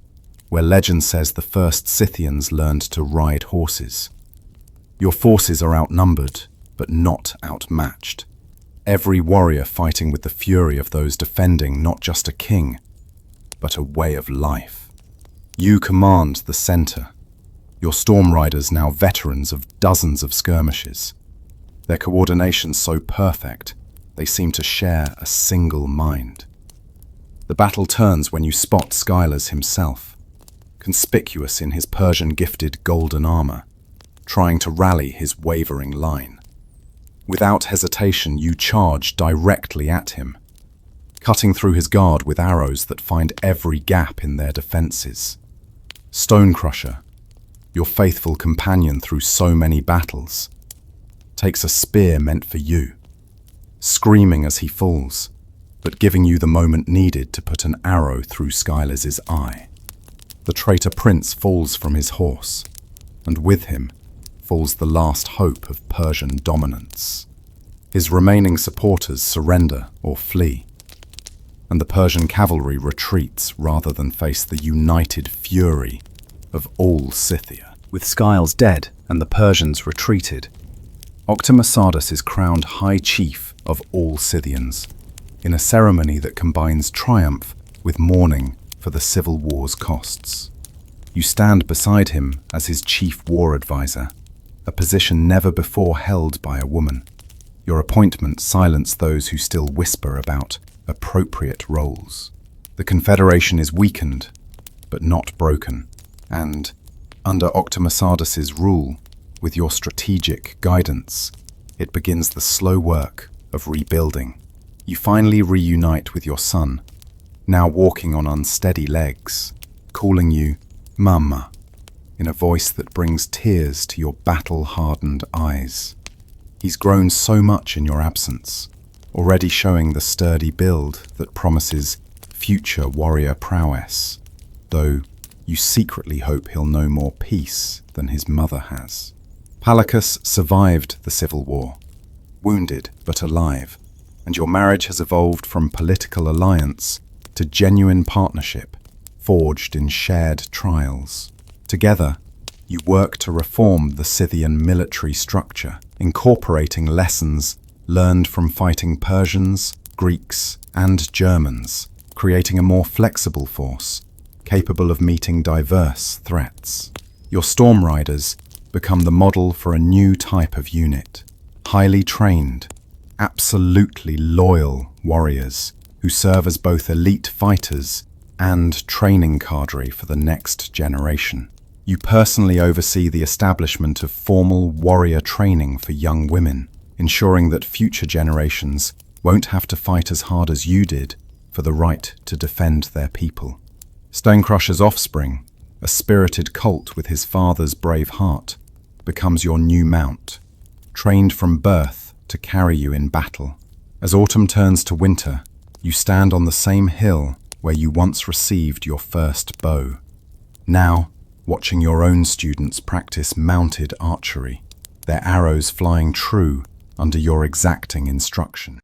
A: where legend says the first Scythians learned to ride horses. Your forces are outnumbered, but not outmatched. Every warrior fighting with the fury of those defending not just a king, but a way of life. You command the center, your storm riders now veterans of dozens of skirmishes. Their coordination so perfect, they seem to share a single mind. The battle turns when you spot Skiles himself, conspicuous in his Persian-gifted golden armor, trying to rally his wavering line. Without hesitation, you charge directly at him, cutting through his guard with arrows that find every gap in their defenses. Stonecrusher, your faithful companion through so many battles, takes a spear meant for you, screaming as he falls, but giving you the moment needed to put an arrow through Skylar's eye. The traitor prince falls from his horse, and with him falls the last hope of Persian dominance. His remaining supporters surrender or flee, and the Persian cavalry retreats rather than face the united fury of all Scythia.
C: With Skiles dead and the Persians retreated, Octomysadus is crowned High Chief of all Scythians, in a ceremony that combines triumph with mourning for the civil war's costs. You stand beside him as his chief war advisor, a position never before held by a woman. Your appointment silenced those who still whisper about appropriate roles. The Confederation is weakened, but not broken, and, under Octomysadus's rule, with your strategic guidance, it begins the slow work of rebuilding. You finally reunite with your son, now walking on unsteady legs, calling you Mama, in a voice that brings tears to your battle-hardened eyes. He's grown so much in your absence, already showing the sturdy build that promises future warrior prowess, though you secretly hope he'll know more peace than his mother has. Pallicus survived the civil war, wounded but alive, and your marriage has evolved from political alliance to genuine partnership, forged in shared trials. Together, you work to reform the Scythian military structure, incorporating lessons learned from fighting Persians, Greeks, and Germans, creating a more flexible force, capable of meeting diverse threats. Your Storm Riders become the model for a new type of unit, highly trained, absolutely loyal warriors who serve as both elite fighters and training cadre for the next generation. You personally oversee the establishment of formal warrior training for young women, ensuring that future generations won't have to fight as hard as you did for the right to defend their people. Stonecrusher's offspring, a spirited colt with his father's brave heart, becomes your new mount, trained from birth to carry you in battle. As autumn turns to winter, you stand on the same hill where you once received your first bow, now watching your own students practice mounted archery, their arrows flying true under your exacting instruction.